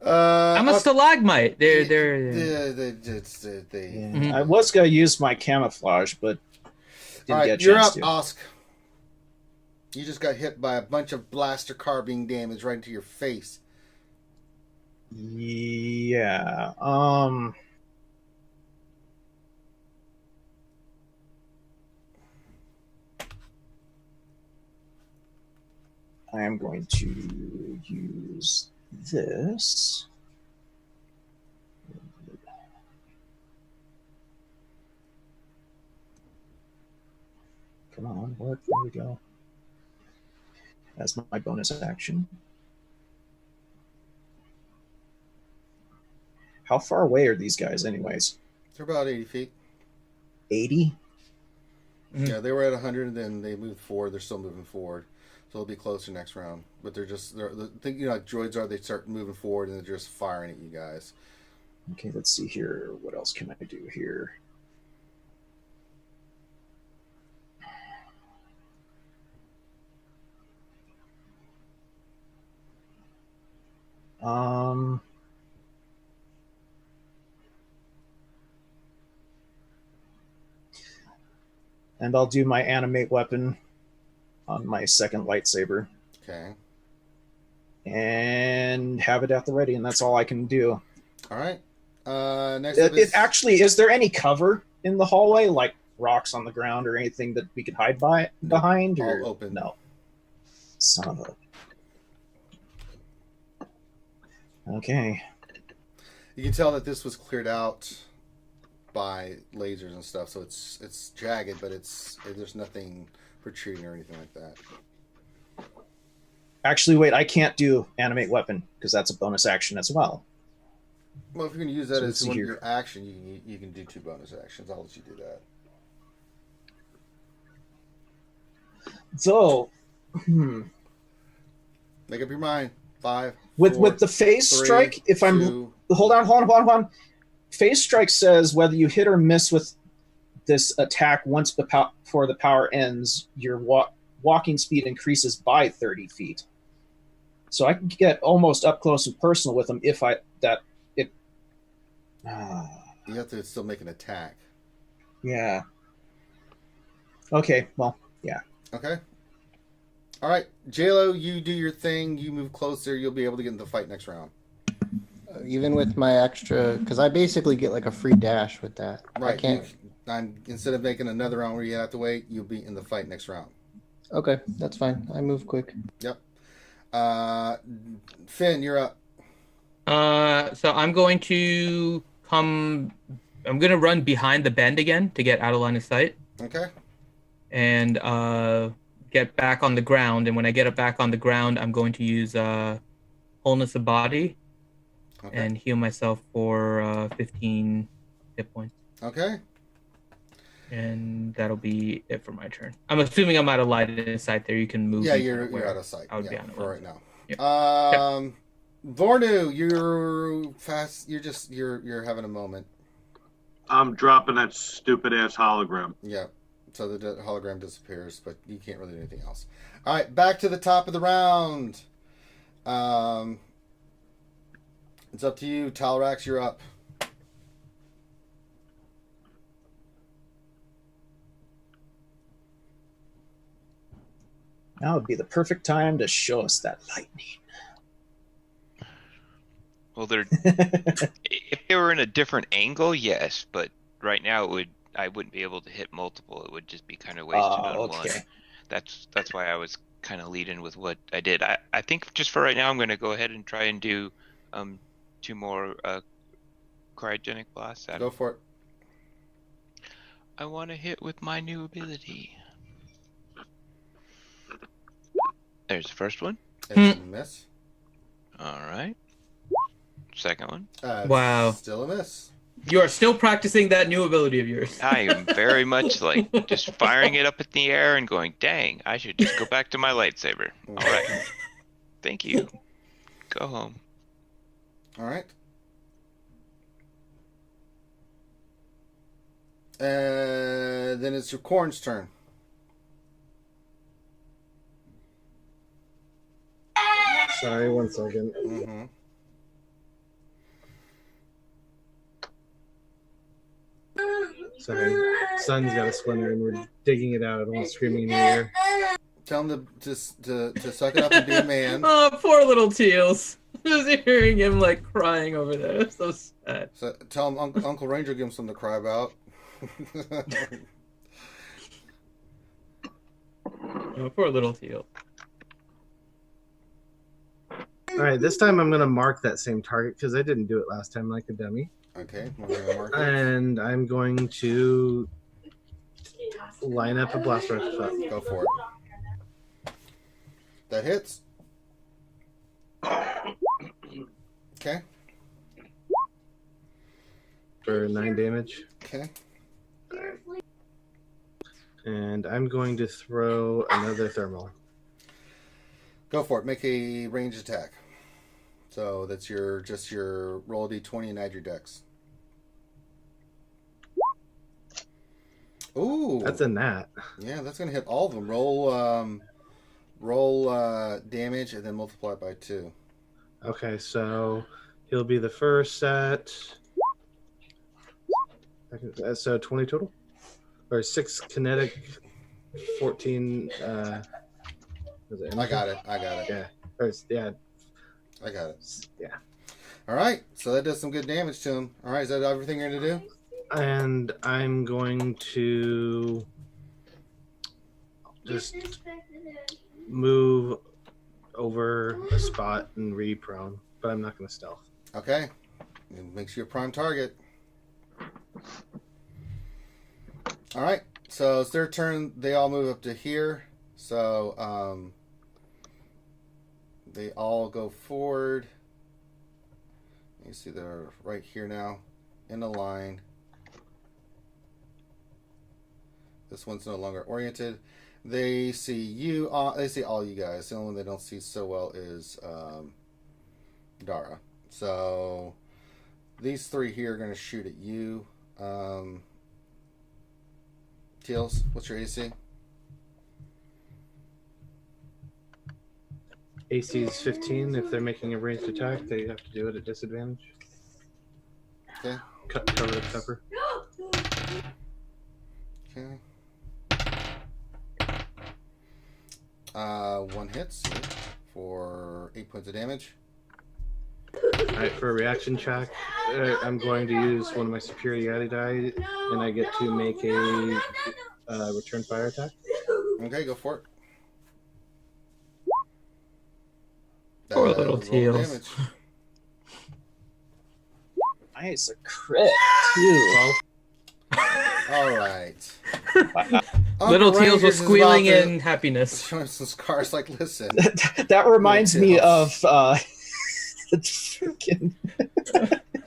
I'm a stalagmite. They're I was going to use my camouflage, but didn't all right, get a you're chance up, to. Osk. You just got hit by a bunch of blaster carbine damage right into your face. Yeah. I am going to use this. Come on, work. There we go. As my bonus action. How far away are these guys, anyways? They're about 80 feet. 80? Mhm. Yeah, they were at 100, and then they moved forward. They're still moving forward. So they'll be closer next round. But they're think, like droids are, they start moving forward, and they're just firing at you guys. Okay, let's see here. What else can I do here? And I'll do my animate weapon on my second lightsaber Okay. and have it at the ready, and that's all I can do. All right. Next up Is there any cover in the hallway, like rocks on the ground or anything that we could hide behind? Or All open. No. Son of a. Okay. You can tell that this was cleared out by lasers and stuff, so it's jagged, but there's nothing protruding or anything like that. Actually, wait, I can't do animate weapon because that's a bonus action as well. Well, if you're going to use that So as let's see one of here. your action, you can do 2 bonus actions. I'll let you do that. So, Make up your mind. 5. with 4, the phase 3, strike, if I'm 2, hold on. Phase strike says whether you hit or miss with this attack once before the power ends, your walking speed increases by 30 feet. So I can get almost up close and personal with them if you have to still make an attack. Yeah. Okay. Well. Yeah. Okay. All right, JLo, you do your thing. You move closer. You'll be able to get into the fight next round. Even with my extra, because I basically get like a free dash with that. Right. I can't. Instead of making another round where you have to wait, you'll be in the fight next round. Okay, that's fine. I move quick. Yep. Finn, you're up. So I'm going to run behind the bend again to get out of line of sight. Okay. And get back on the ground. And when I get it back on the ground, I'm going to use wholeness of body and heal myself for 15 hit points. Okay. And that'll be it for my turn. I'm assuming I'm out of line of sight there. You can move. Yeah, you're out of sight. I would be out of for right now. Yeah. Vornu, you're fast. You're having a moment. I'm dropping that stupid ass hologram. Yeah. So the hologram disappears, but you can't really do anything else. All right, back to the top of the round. It's up to you, Talrax. You're up. Now would be the perfect time to show us that lightning. Well, if they were in a different angle, yes, but right now I wouldn't be able to hit multiple. It would just be kind of wasted on one. That's why I was kind of leading with what I did. I think just for right now, I'm going to go ahead and try and do 2 more cryogenic blasts. Go for it. I want to hit with my new ability. There's the first one. It's a miss. All right. Second one. Wow. Still a miss. You are still practicing that new ability of yours. I am very much like just firing it up in the air and going, dang, I should just go back to my lightsaber. All right. Thank you. Go home. All right. Then it's your corn's turn. Sorry, 1 second. Mm-hmm. Sorry. Sun's got a splinter and we're digging it out. I don't want screaming in the air. Tell him to suck it up and be a man. Oh, poor little Teals. Just hearing him like crying over there. It's so sad. So tell him Uncle Ranger give him something to cry about. Oh, poor little Teal. All right, this time I'm going to mark that same target because I didn't do it last time like a dummy. Okay, we're gonna mark it. And I'm going to line up a blast rifle shot. Go for it. That hits. Okay. For 9 damage. Okay. And I'm going to throw another thermal. Go for it. Make a ranged attack. So that's your roll a d20 and add your dex. Ooh. That's a nat. Yeah, that's gonna hit all of them. Roll damage and then multiply it by 2. Okay, so he'll be the first set. So 20 total? Or 6 kinetic, 14... I got it. Yeah. Or, yeah. I got it. Yeah. All right. So that does some good damage to him. All right. Is that everything you're going to do? And I'm going to just move over a spot and re-prone, but I'm not going to stealth. Okay. It makes you a prime target. All right. So it's their turn. They all move up to here. So they all go forward. You see they're right here now in a line. This one's no longer oriented. They see you. They see all you guys. The only one they don't see so well is Dara. So these three here are going to shoot at you. Teals, what's your AC? AC is 15. If they're making a ranged attack, they have to do it at disadvantage. Okay. Cover the cover. Okay. One hits for 8 points of damage. Alright, for a reaction check, I'm going to use one of my superiority die, and I get to make a return fire attack. Okay, go for it. Poor little Roll Teals. damage. Nice, a crit too. All right. Little Uncle Teals was Rangers is squealing about to in happiness. show him some scars. Like, listen. That reminds me Teals. of freaking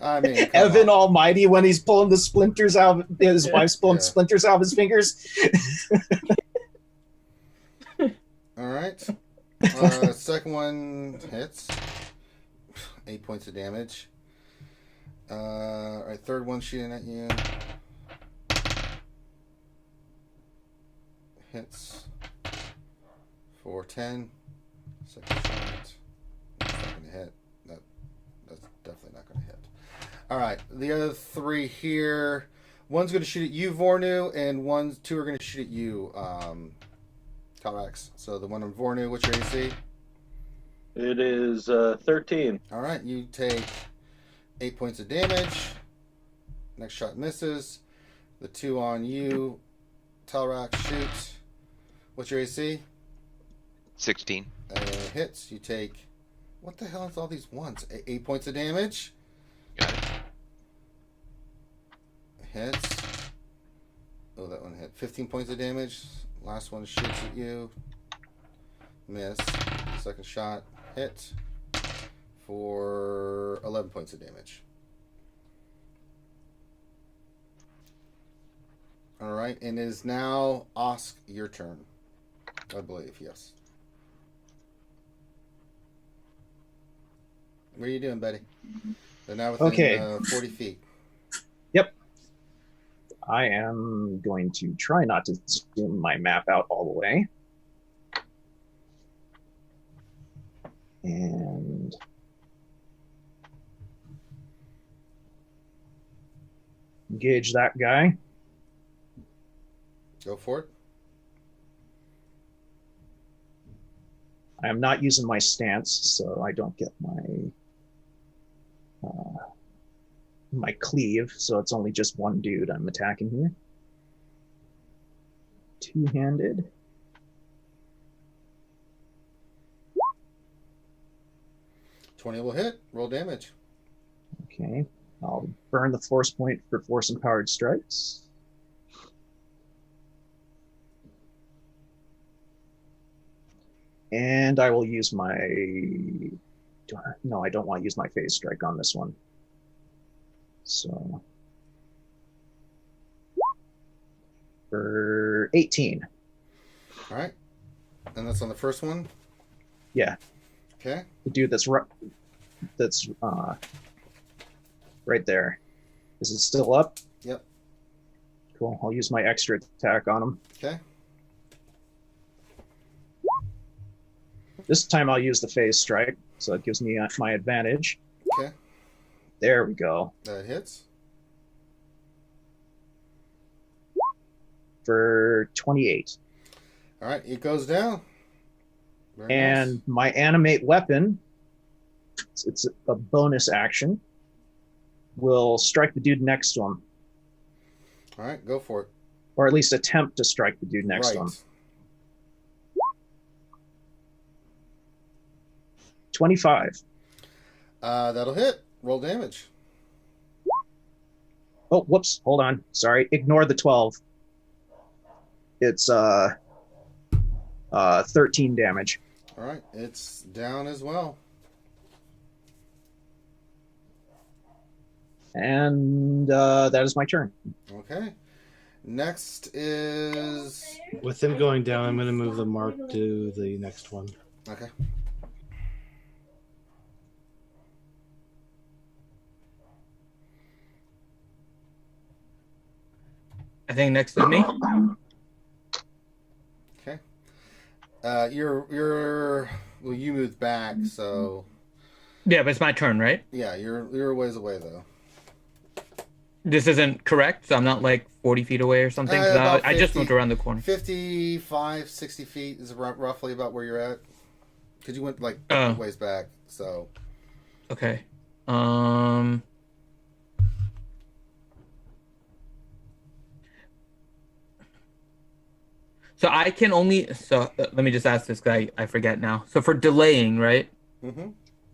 I mean, come Evan on. Almighty when he's pulling the splinters out. His wife's pulling Yeah. splinters out of his fingers. All right. Second one hits. 8 points of damage. All right, third one shooting at you. Hits for 10. Second shot. That's not going to hit. That's definitely not going to hit. All right, the other three here. One's going to shoot at you, Vornu, and two are going to shoot at you, Talrax. So the one on Vornu, what's your AC? It is 13. All right, you take 8 points of damage. Next shot misses. The two on you, Talrax, shoot. What's your AC? 16. Hits. You take. What the hell is all these ones? 8 points of damage. Got it. Hits. Oh, that one hit. 15 points of damage. Last one shoots at you. Miss. Second shot. Hit. For 11 points of damage. Alright, and it is now Osk, your turn. I believe, yes. What are you doing, Betty? They're now within Okay. 40 feet. Yep. I am going to try not to zoom my map out all the way. And engage that guy. Go for it. I am not using my stance, so I don't get my cleave, so it's only just one dude I'm attacking here. Two-handed. $20 will hit. Roll damage. Okay. I'll burn the force point for force empowered strikes. And I will use my... No, I don't want to use my phase strike on this one. So... For 18. All right. And that's on the first one? Yeah. Okay. The dude that's right there. Is it still up? Yep. Cool. I'll use my extra attack on him. Okay. This time I'll use the phase strike, so it gives me my advantage. Okay. There we go. That hits. For 28. All right. It goes down. Very And nice. my animate weapon, it's a bonus action, will strike the dude next to him. All right, go for it. Or at least attempt to strike the dude next to Right. him. 25. That'll hit. Roll damage. Oh, whoops. Hold on. Sorry. Ignore the 12. It's 13 damage. All right, it's down as well. And that is my turn. Okay. Next is... With him going down, I'm going to move the mark to the next one. Okay. I think next is me. Okay. Well, you moved back, so Yeah, but it's my turn, right? yeah, you're a ways away though. This isn't correct, so I'm not like 40 feet away or something. 'Cause About I just 50 moved around the corner. 55, 60 feet is roughly about where you're at. Because you went like Oh. ways back, so Okay. So I can only. So let me just ask this guy. I forget now. So for delaying, right? mm-hmm.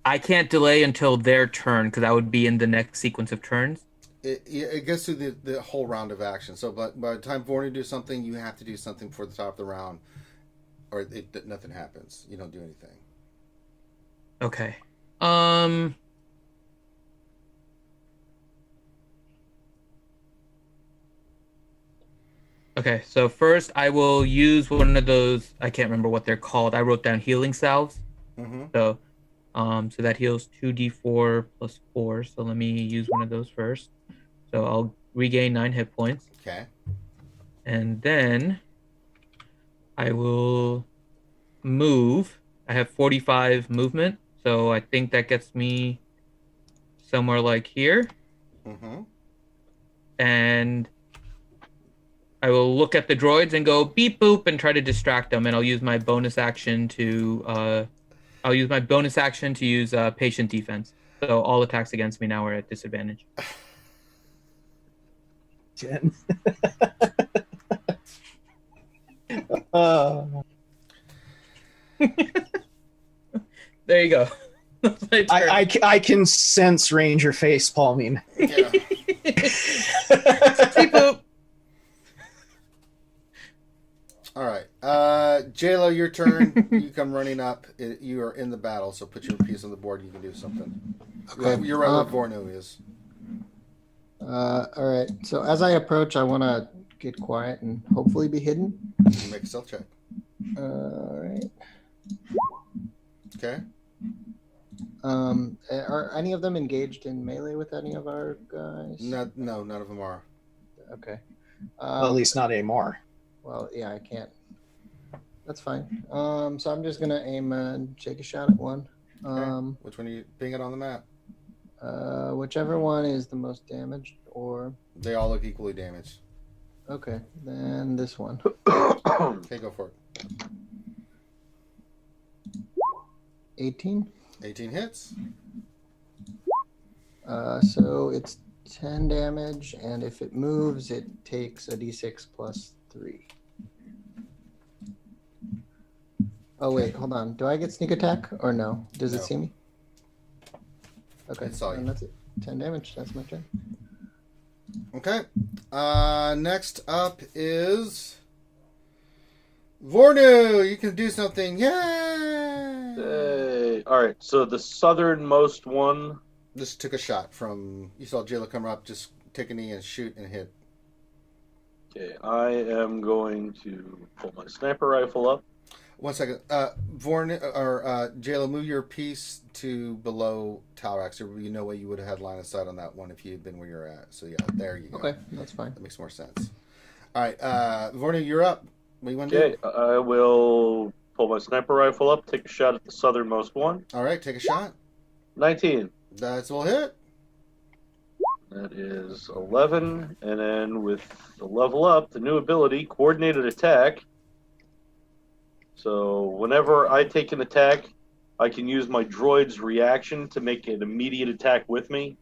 I can't delay until their turn because I would be in the next sequence of turns. It gets through the whole round of action. So by the time Vorny do something, you have to do something before the top of the round, or nothing happens. You don't do anything. Okay. Okay, so first I will use one of those, I can't remember what they're called. I wrote down healing salves. Mm-hmm. So that heals 2d4 plus 4. So let me use one of those first. So I'll regain 9 hit points. Okay. And then I will move. I have 45 movement. So I think that gets me somewhere like here. Mm-hmm. And I will look at the droids and go beep boop and try to distract them. And I'll use my bonus action to use patient defense. So all attacks against me now are at disadvantage. 10. There you go. That's my turn. I can sense Ranger face palming. Yeah. Beep boop. All right. JLo, your turn. You come running up. You are in the battle, so put your piece on the board. You can do something. Okay. You're right where Vorno is. All right. So as I approach, I want to get quiet and hopefully be hidden. Make a stealth check. All right. Okay. Are any of them engaged in melee with any of our guys? No, none of them are. Okay. Well, at least not anymore. Well, yeah, I can't. That's fine. So I'm just gonna aim and take a shot at one. Okay. Which one are you ping it on the map? Whichever one is the most damaged, or They all look equally damaged. okay, then this one. Okay, go for it. 18. 18 hits. So it's 10 damage, and if it moves, it takes a d6 plus 3. Oh wait, hold on. Do I get sneak attack or no? Does No. it see me? Okay, It saw you. and that's it. 10 damage. That's my turn. Okay. Next up is Vornu. You can do something. Yay! Hey. All right, so the southernmost one. Just took a shot from. You saw Jayla come up. Just take a knee and shoot and hit. Okay, I am going to pull my sniper rifle up. 1 second. Jayla, move your piece to below Talrax. There would be no way you would have had line of sight on that one if you had been where you're at. So yeah, there you go. Okay, that's fine. That makes more sense. All right, Vornu, you're up. What do you want to Okay, do? I will pull my sniper rifle up, take a shot at the southernmost one. All right, take a shot. 19. That's will hit. That is 11. And then with the level up, the new ability, coordinated attack. So whenever I take an attack, I can use my droid's reaction to make an immediate attack with me.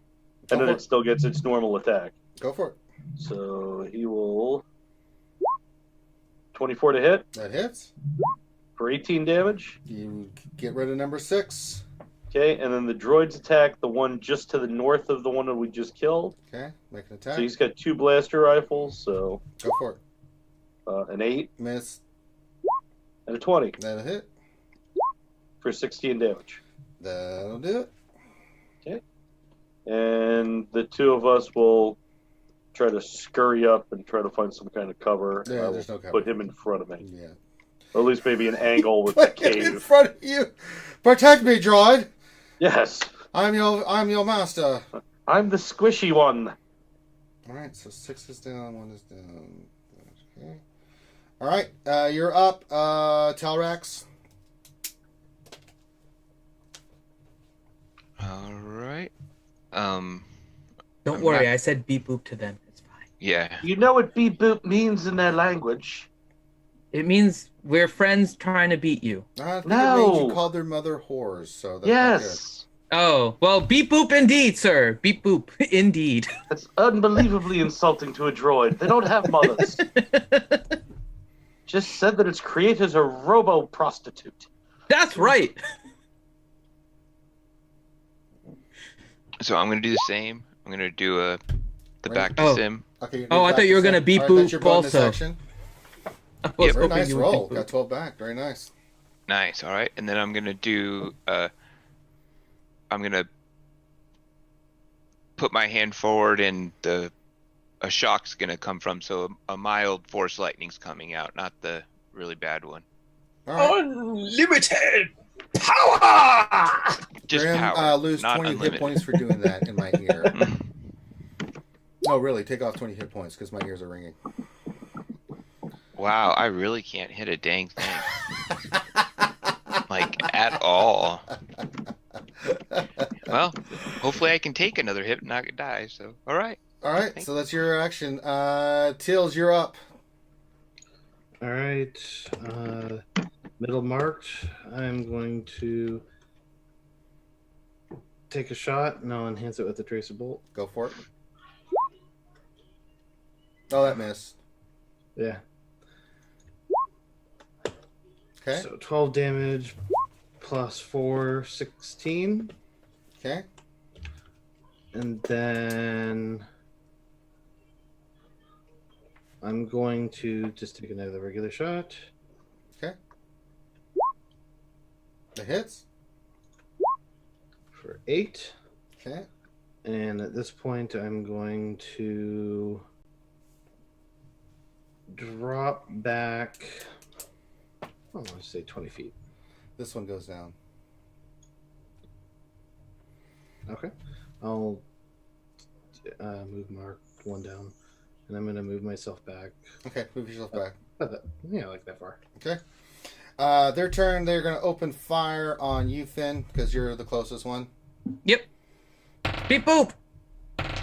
And then it still gets its normal attack. Go for it. So he will 24 to hit That hits. for 18 damage. You get rid of number 6. Okay, and then the droids attack the one just to the north of the one that we just killed. Okay, make an attack. So he's got 2 blaster rifles, so Go for it. an 8 Miss. and a 20 That'll hit. for 16 damage. That'll do it. Okay. And the 2 of us will try to scurry up and try to find some kind of cover. Yeah, I there's will no cover. Put him in front of me. Yeah. Or at least maybe an angle with the Put him in cave. front of you. Protect me, droid. Yes. I'm your master. I'm the squishy one. All right, so 6 is down, 1 is down. Okay. All right, you're up, Telrax. All right. Don't worry, I said beep boop to them. It's fine. Yeah. You know what beep boop means in their language? It means we're friends trying to beat you. I think No. it means you called their mother whores, so that's not Yes. Oh, well, beep boop indeed, sir. Beep boop indeed. That's unbelievably insulting to a droid. They don't have mothers. Just said that its creator's a robo-prostitute. That's right. So I'm gonna do the same. I'm gonna do the Right. back to Oh. sim. good. Okay, Oh, I thought you were gonna beep All right, that's boop your bonus also. action. I was Yep. Very hoping nice you would roll. beep boop. Got 12 back. Very nice. Nice. All right, and then I'm gonna do. I'm gonna put my hand forward, and a shock's gonna come from. So a mild force lightning's coming out, not the really bad one. All right. Unlimited power! Just Grim, power, lose not 20 unlimited. hit points for doing that in my ear. Oh, really? Take off 20 hit points because my ears are ringing. Wow, I really can't hit a dang thing. Like, at all. Well, hopefully I can take another hit and not die, so, alright. All right, so that's your action. Tills, you're up. All right. Middle marked. I'm going to take a shot and I'll enhance it with the tracer bolt. Go for it. Oh, that missed. Yeah. Okay. So 12 damage plus 4, 16. Okay. And then I'm going to just take another regular shot. Okay. The hits. For 8. Okay. And at this point, I'm going to drop back, I want to say 20 feet. This one goes down. Okay. I'll move Mark 1 down. And I'm going to move myself back. Okay, move yourself back. Yeah, like that far. Okay. Their turn, they're going to open fire on you, Finn, because you're the closest one. Yep. Beep boop.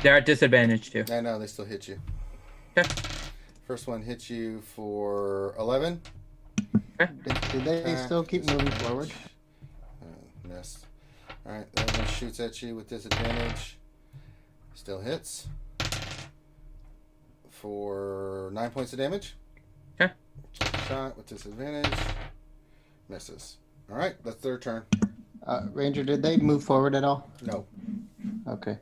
They're at disadvantage too. I know, they still hit you. Okay. First one hits you for 11. Did they still keep moving forward? Missed. Alright, that one shoots at you with disadvantage. Still hits. For 9 points of damage. Okay. Shot with disadvantage. Misses. Alright, that's their turn. Ranger, did they move forward at all? No. Okay.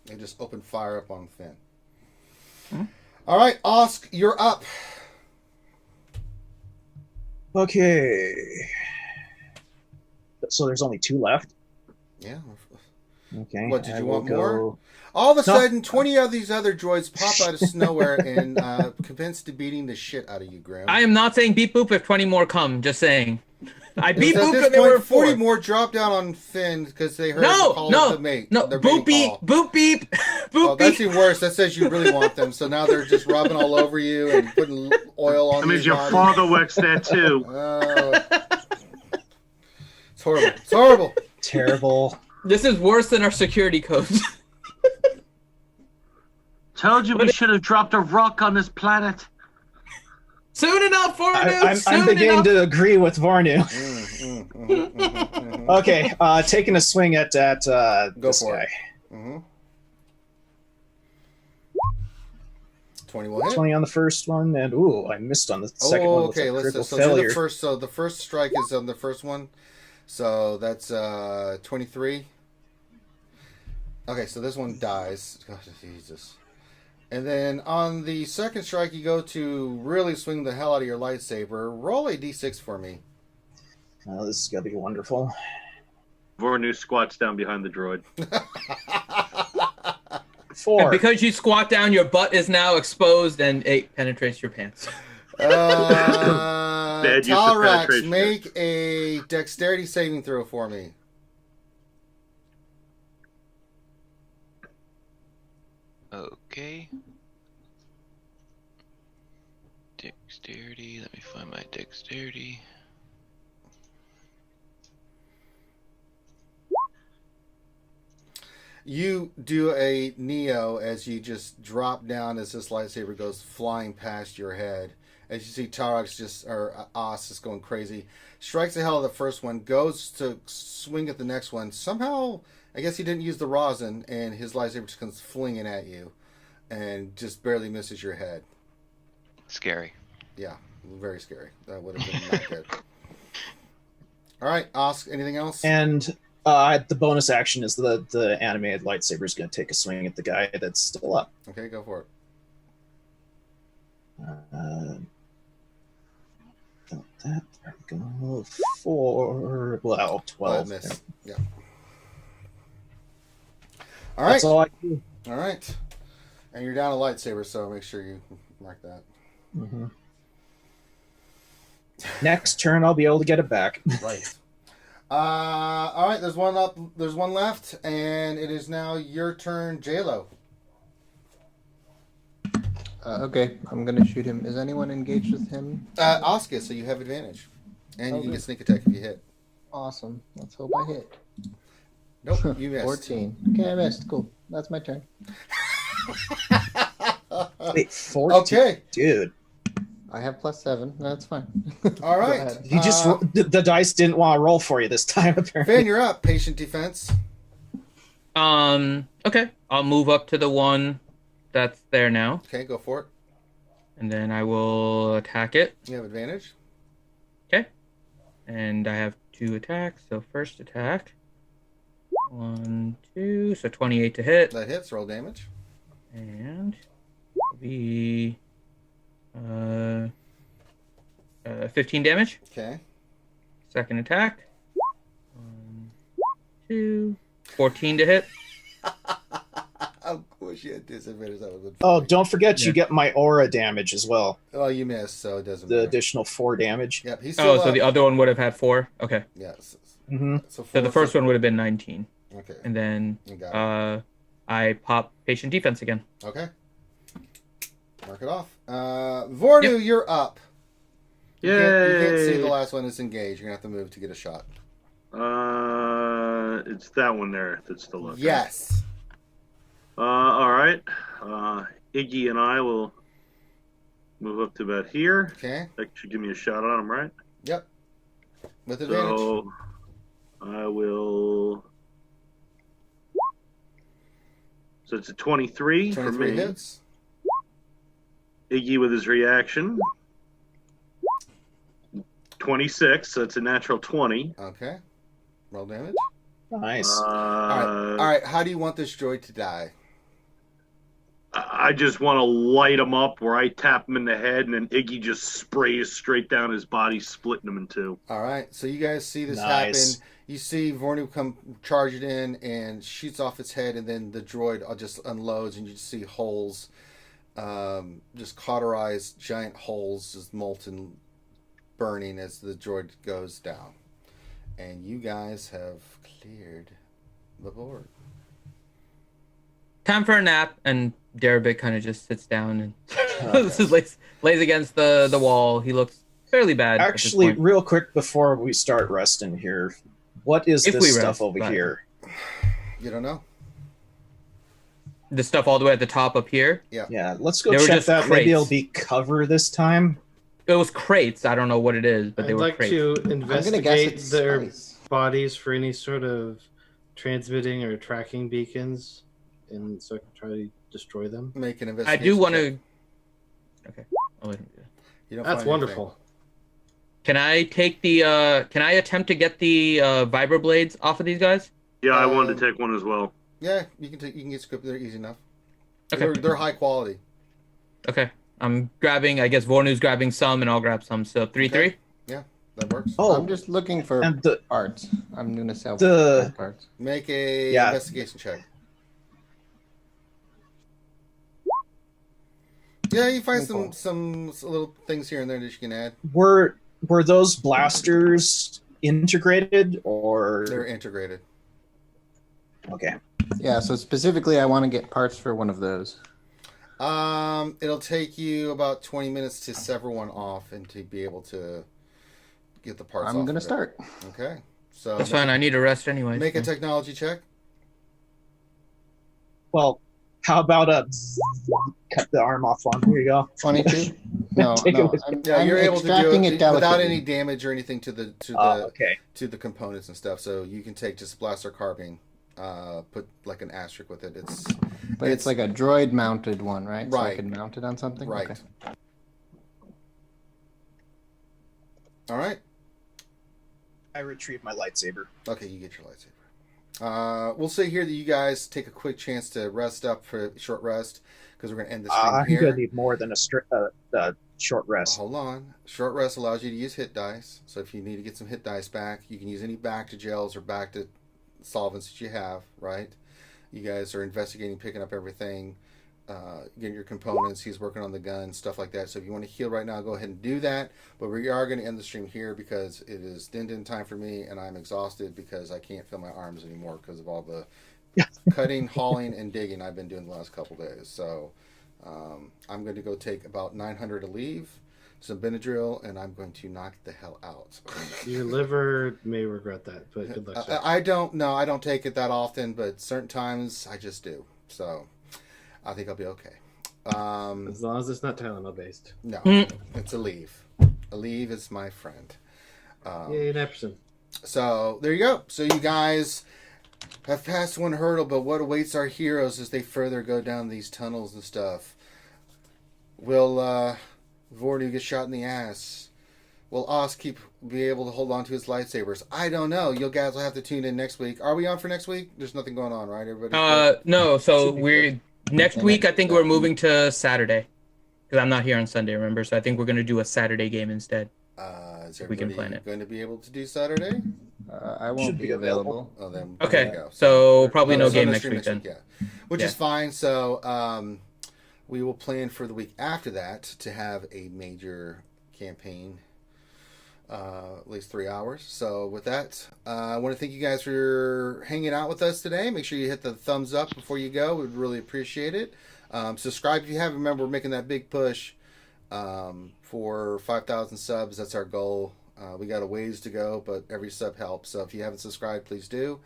They just opened fire up on Finn. Alright, Osk, you're up. Okay. So there's only 2 left. Yeah. Okay. What, did I you will want more? go- All of a No. sudden, 20 of these other droids pop out of nowhere and convinced to beating the shit out of you, Grim. I am not saying beep boop if 20 more come. Just saying. I beep At boop this and they point, were 40 4. more drop down on Finn because they heard No, the call no, of the mate. no. Their Boop mating beep, call. boop beep, boop Oh, that's beep. even worse. That says you really want them. So now they're just rubbing all over you and putting oil on That means your your body. father works there too. Oh. It's horrible. It's horrible. Terrible. This is worse than our security codes. Told you we should have dropped a rock on this planet. Soon enough, Fornu. I'm beginning enough. to agree with Varnu. Mm-hmm. Okay, taking a swing at Go this for guy. it. 20 will hit. 20 on the first one, and I missed on the second one. With okay. a Let's critical so failure. the first. So the first strike is on the first one. So that's 23. Okay, so this one dies. God, Jesus. And then on the second strike, you go to really swing the hell out of your lightsaber. Roll a d6 for me. Oh, this is gonna be wonderful. Vornu squats down behind the droid. 4. And because you squat down, your butt is now exposed and it penetrates your pants. Bad use of Talrax, penetration. make a dexterity saving throw for me. Okay. Dexterity. Let me find my dexterity. You do a Neo as you just drop down as this lightsaber goes flying past your head. As you see Talrax or Os just going crazy. Strikes the hell of the first one, goes to swing at the next one. Somehow, I guess he didn't use the rosin, and his lightsaber just comes flinging at you. And just barely misses your head. Scary. Yeah, very scary. That would have been not good. All right, Os, anything else? And the bonus action is the animated lightsaber is going to take a swing at the guy that's still up. Okay, go for it. There we go. 4. Well, 12. Miss. Yeah. All right. That's all I do. All right. And you're down a lightsaber, so make sure you mark that. Mm-hmm. Next turn, I'll be able to get it back. Right. All right. There's one up. There's one left, and it is now your turn, JLo. Okay, I'm gonna shoot him. Is anyone engaged with him? Oscar, so you have advantage, and you can get sneak attack if you hit. Awesome. Let's hope I hit. Nope, you missed. 14. Okay, I missed. Cool. That's my turn. Wait, 14? Okay. Dude. I have +7. That's fine. All Go right. ahead. You just the dice didn't want to roll for you this time, apparently. Finn, you're up. Patient defense. Okay. I'll move up to the one that's there now, Okay, go for it. and then I will attack it. You have advantage. Okay. And I have 2 attacks. So first attack. 1, 2. So 28 to hit. That hits. Roll damage. And the 15 damage. Okay. Second attack. 1, 2. 14 to hit. Of course you had disadvantage. That was Oh, don't forget you Yeah. get my aura damage as well. Oh, you missed, so it doesn't The matter. additional 4 damage. Yep, he's still Oh, so up. the other one would have had 4. Okay. Yes. Mm-hmm. So So the first one would have been 19. Okay. And then You got it. I pop patient defense again. Okay. Mark it off. Vornu, you're up. You can't see the Yay! last one is engaged. You're going to have to move to get a shot. It's that one there that's still up. Yes. All right. Iggy and I will move up to about here. Okay. That should give me a shot on him, right? Yep. With advantage. So I will. So it's a 23 for 23 me. hits. Iggy with his reaction. 26, so it's a natural 20. Okay. Roll damage. Nice. All right. How do you want this droid to die? I just want to light him up where I tap him in the head, and then Iggy just sprays straight down his body, splitting him in two. All right. So you guys see this Nice. happen. You see Vornu come charging in and shoots off its head, and then the droid just unloads, and you just see holes, just cauterized giant holes, just molten, burning as the droid goes down. And you guys have cleared the board. Time for a nap, and Darabit kind of just sits down and lays against the wall. He looks fairly bad. Actually, at this point. real quick before we start resting here, what is If we this rest, stuff over but- here? You don't know? The stuff all the way at the top up here. Yeah, let's go They were check just that. Maybe crates. it'll be cover this time. It was crates. I don't know what it is, but they I'd were like crates. to I'm gonna guess investigate it's their spice. bodies for any sort of transmitting or tracking beacons, and so I can try to destroy them. Make an I investigation. do want check. to Okay. I'll let him do that. You don't That's find wonderful. Can I take the? Can I attempt to get the vibroblades off of these guys? Yeah, I wanted to take one as well. Yeah, you can take. You can get script there easy enough. Okay. They're high quality. Okay. I'm grabbing. I guess Vornu's grabbing some, and I'll grab some. So 3-3. Okay. Yeah, that works. Oh, I'm just looking for and the parts. I'm gonna sell the- parts. Make a Yeah. investigation check. Yeah, you find Cool. some little things here and there that you can add. were those blasters integrated or They're integrated. okay? Yeah, so specifically, I want to get parts for one of those. It'll take you about 20 minutes to sever one off and to be able to get the parts. I'm off gonna of it. start. Okay, so That's fine. I need a rest anyway. Make a technology check. Well, how about cut the arm off one? Here you go. 22. No, Take no. it. I'm, Yeah, I'm you're able to do extracting it delicately. without any damage or anything to the Okay. to the components and stuff. So you can take just blaster carbine, put like an asterisk with it. But it's like a droid-mounted one, right? So I Right. can mount it on something. Right. Okay. All right. I retrieve my lightsaber. Okay, you get your lightsaber. We'll say here that you guys take a quick chance to rest up for a short rest because we're going to end the stream I'm here. gonna need more than a short rest. Hold on. Short rest allows you to use hit dice. So if you need to get some hit dice back, you can use any back to gels or back to solvents that you have, right? You guys are investigating, picking up everything, getting your components. He's working on the gun, stuff like that. So if you want to heal right now, go ahead and do that. But we are going to end the stream here because it is din time for me and I'm exhausted because I can't feel my arms anymore because of all the cutting, hauling, and digging I've been doing the last couple days. So I'm going to go take about 900 to leave, some Benadryl, and I'm going to knock the hell out. Your liver may regret that, but good luck. Sir. I don't know. I don't take it that often, but certain times I just do. So I think I'll be okay. As long as it's not Tylenol based. No, Mm. it's a leave. A leave is my friend. Yay, Epson. So there you go. So you guys have passed one hurdle, but what awaits our heroes as they further go down these tunnels and stuff? Will Vornu get shot in the ass? Will Oz be able to hold on to his lightsabers? I don't know. You guys will have to tune in next week. Are we on for next week? There's nothing going on, right? Everybody. No. So Should be we're next And week. then- I think we're moving to Saturday because I'm not here on Sunday. Remember, so I think we're gonna do a Saturday game instead. Is we can everybody plan it. going to be able to do Saturday? I won't Should be be available. available. Oh, then there Okay, you go. so probably no so game no next stream week then. Yeah, which is fine. So we will plan for the week after that to have a major campaign, at least 3 hours. So with that, I want to thank you guys for hanging out with us today. Make sure you hit the thumbs up before you go. We'd really appreciate it. Subscribe if you haven't. Remember, we're making that big push for 5,000 subs. That's our goal. We got a ways to go, but every sub helps. So if you haven't subscribed, please do.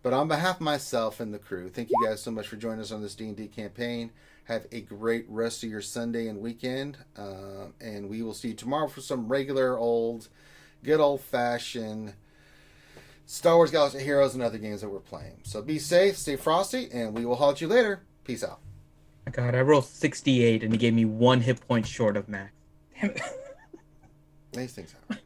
But on behalf of myself and the crew, thank you guys so much for joining us on this D&D campaign. Have a great rest of your Sunday and weekend. And we will see you tomorrow for some regular good old-fashioned Star Wars Galaxy Heroes and other games that we're playing. So be safe, stay frosty, and we will holler at you later. Peace out. God, I rolled 68 and he gave me 1 hit point short of max. Damn it. These things happen.